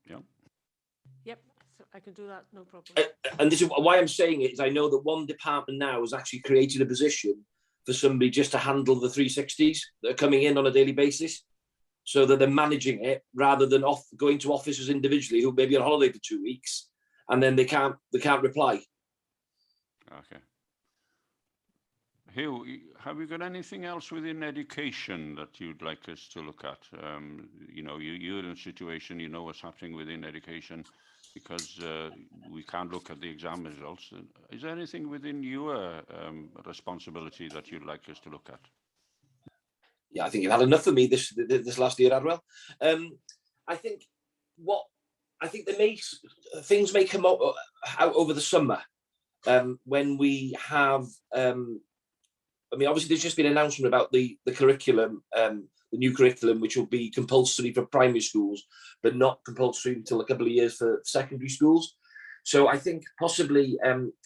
Yeah. Yep, so I can do that, no problem. And this is why I'm saying it, is I know that one department now has actually created a position for somebody just to handle the 360s that are coming in on a daily basis, so that they're managing it rather than going to officers individually who may be on holiday for 2 weeks and then they can't reply. Okay. Hugh, have you got anything else within education that you'd like us to look at? You know, you're in a situation, you know what's happening within education, because we can't look at the exam results. Is there anything within your responsibility that you'd like us to look at? Yeah, I think you've had enough of me this last year, Adwell. I think things may come out over the summer when we have. I mean, obviously, there's just been an announcement about the curriculum, the new curriculum, which will be compulsory for primary schools, but not compulsory until a couple of years for secondary schools. So I think possibly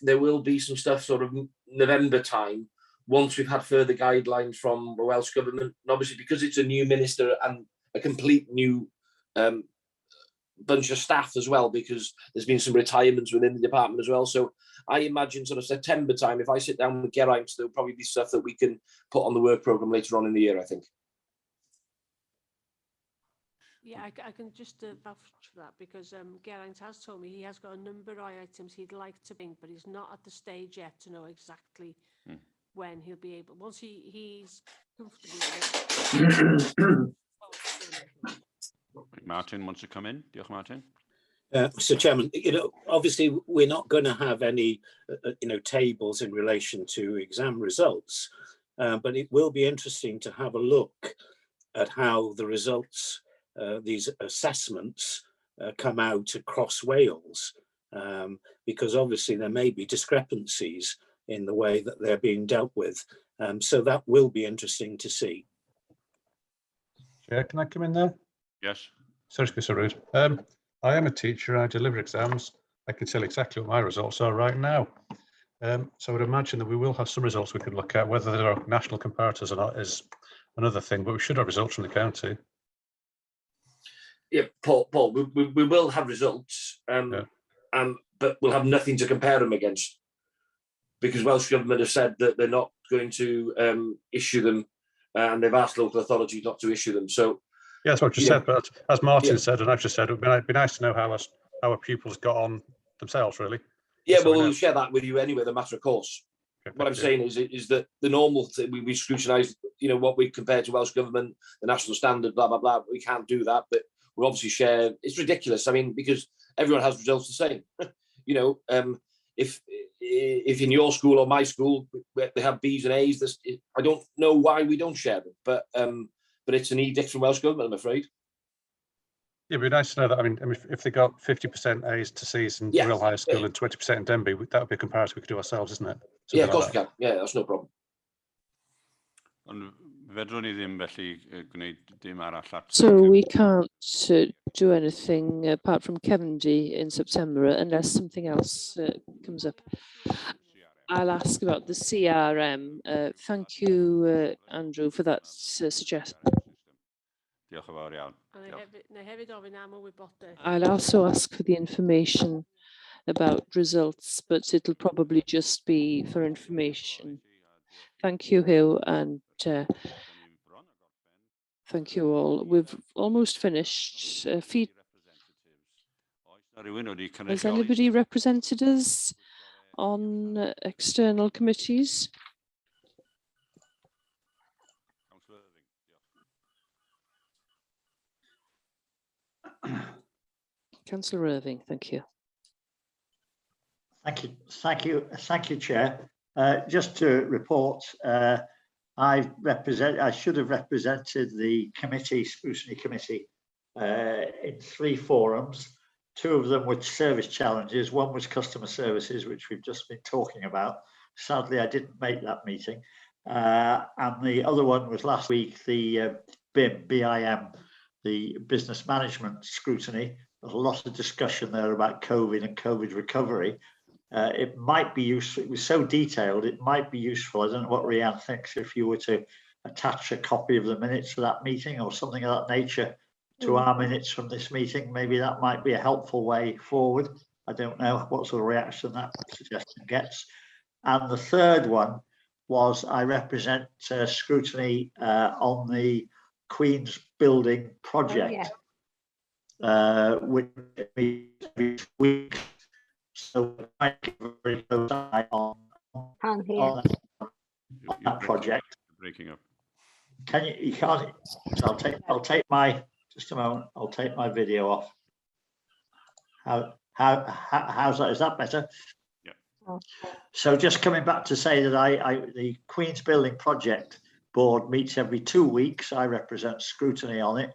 there will be some stuff sort of November time, once we've had further guidelines from the Welsh Government. And obviously, because it's a new minister and a complete new bunch of staff as well, because there's been some retirements within the department as well. So I imagine sort of September time, if I sit down with Geraint, there'll probably be stuff that we can put on the work programme later on in the year, I think. Yeah, I can just vouch for that, because Geraint has told me he has got a number of items he'd like to bring, but he's not at the stage yet to know exactly when he'll be able. Once he's comfortable with it. Martin wants to come in. Diolch, Martin. Mr. Chairman, obviously we're not going to have any, tables in relation to exam results, but it will be interesting to have a look at how the results, these assessments, come out across Wales, because obviously there may be discrepancies in the way that they're being dealt with. So that will be interesting to see. Chair, can I come in there? Yes. Sorry to be so rude. I am a teacher. I deliver exams. I can tell exactly what my results are right now. So I would imagine that we will have some results we could look at. Whether there are national comparators or not is another thing, but we should have results from the county. Yeah, Paul, we will have results, but we'll have nothing to compare them against, because Welsh Government have said that they're not going to issue them, and they've asked local authorities not to issue them. So yeah, that's what you said, but as Martin said, and I've just said, it'd be nice to know how our pupils got on themselves, really. Yeah, well, we'll share that with you anyway, the matter of course. Okay, what I'm saying is that the normal thing, we scrutinise, what we compare to Welsh Government, the national standard, blah, blah, blah. We can't do that, but we'll obviously share. It's ridiculous. I mean, because everyone has results the same. If in your school or my school, they have B's and A's, I don't know why we don't share them, but it's an edict from Welsh Government, I'm afraid. Yeah, it'd be nice to know that. I mean, if they got 50% A's to C's in Real High School and 20% in Denby, that would be a comparison we could do ourselves, isn't it? Yeah, of course we can. Yeah, that's no problem. So we can't do anything apart from Kevendie in September unless something else comes up. I'll ask about the CRM. Thank you, Andrew, for that suggestion. I'll also ask for the information about results, but it'll probably just be for information Thank you, Hugh, and thank you all. We've almost finished. Has anybody represented us on external committees? Councillor Irving, thank you. Thank you, Chair. Just to report, I should have represented the Scrutiny Committee, in 3 forums. 2 of them were service challenges. One was customer services, which we've just been talking about. Sadly, I didn't make that meeting. And the other one was last week, the BIM, the business management scrutiny. There's a lot of discussion there about COVID and COVID recovery. It might be useful. It was so detailed, it might be useful. I don't know what Rhiannon thinks, if you were to attach a copy of the minutes for that meeting or something of that nature to our minutes from this meeting. Maybe that might be a helpful way forward. I don't know what sort of reaction that suggestion gets. And the third one was I represent Scrutiny on the Queen's Building project, which every week. So I keep a very close eye on that project. Breaking up. Can you? You can't. So I'll take my. Just a moment. I'll take my video off. How's that? Is that better? Yeah. So just coming back to say that the Queen's Building Project Board meets every 2 weeks. I represent Scrutiny on it,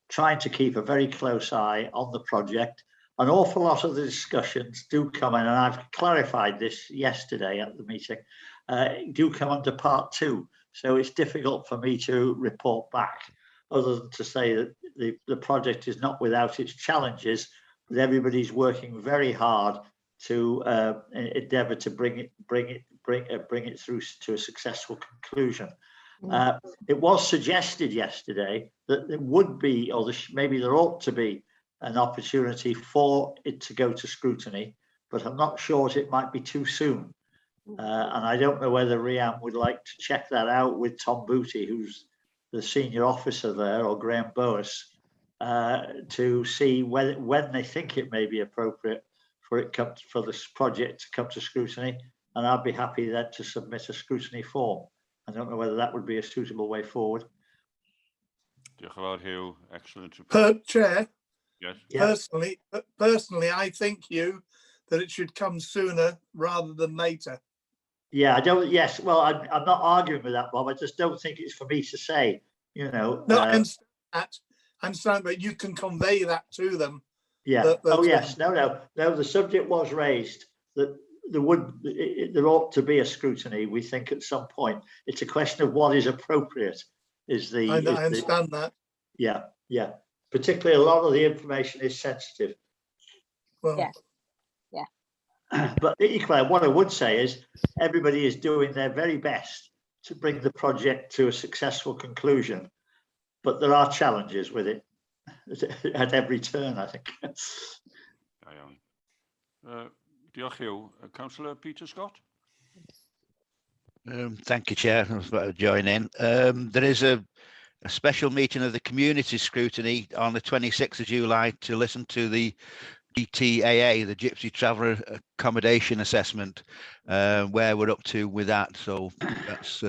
trying to keep a very close eye on the project. An awful lot of the discussions do come in, and I've clarified this yesterday at the meeting, do come under part 2. So it's difficult for me to report back, other than to say that the project is not without its challenges, but everybody's working very hard to endeavour to bring it through to a successful conclusion. It was suggested yesterday that there would be, or maybe there ought to be, an opportunity for it to go to scrutiny, but I'm not sure it might be too soon. And I don't know whether Rhiannon would like to check that out with Tom Booty, who's the senior officer there, or Graham Boas, to see when they think it may be appropriate for this project to come to scrutiny. And I'd be happy then to submit a scrutiny form. I don't know whether that would be a suitable way forward. Excellent. Chair. Yes. Personally, I think that it should come sooner rather than later. Yeah, I don't. Yes, well, I'm not arguing with that, Bob. I just don't think it's for me to say. You know. No, I understand, but you can convey that to them. Yeah. Oh yes. No. The subject was raised that there ought to be a scrutiny. We think at some point. It's a question of what is appropriate. I understand that. Yeah. Particularly, a lot of the information is sensitive. Well, yeah. But equally, what I would say is everybody is doing their very best to bring the project to a successful conclusion. But there are challenges with it at every turn, I think. Councillor Peter Scott. Thank you, Chair. I was about to join in. There is a special meeting of the community scrutiny on the 26th of July to listen to the GTAA, the Gypsy Traveller Accommodation Assessment, where we're up to with that. So that's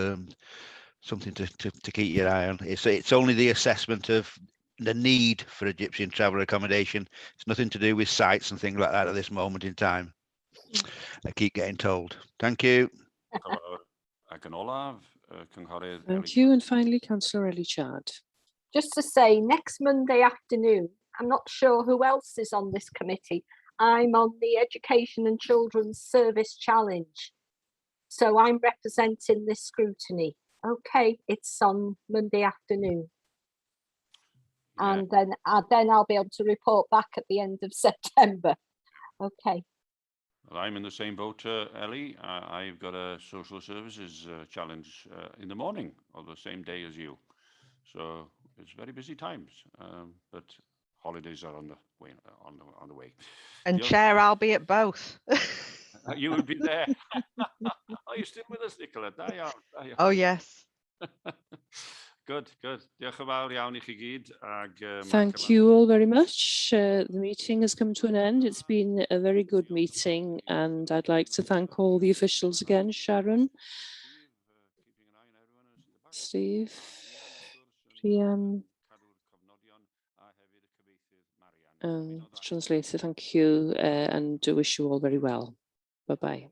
something to keep your eye on. It's only the assessment of the need for a Gypsy and Traveller accommodation. It's nothing to do with sites and things like that at this moment in time. I keep getting told. Thank you. Thank you. And finally, Councillor Ellie Chard. Just to say, next Monday afternoon, I'm not sure who else is on this committee. I'm on the Education and Children's Service Challenge. So I'm representing this scrutiny. Okay, it's on Monday afternoon. Yeah. And then I'll be able to report back at the end of September. Okay. Well, I'm in the same boat, Ellie. I've got a social services challenge in the morning on the same day as you. So it's very busy times, but holidays are on the way. And Chair, I'll be at both. You would be there. Oh, you're still with us, Nicola. Da iawn, da iawn. Oh, yes. Good, good. Diolch yn fawr iawn I chi gyd. Thank you all very much. The meeting has come to an end. It's been a very good meeting, and I'd like to thank all the officials again, Sharon, Steve, Rhian, and the translator, thank you, and I wish you all very well. Bye-bye.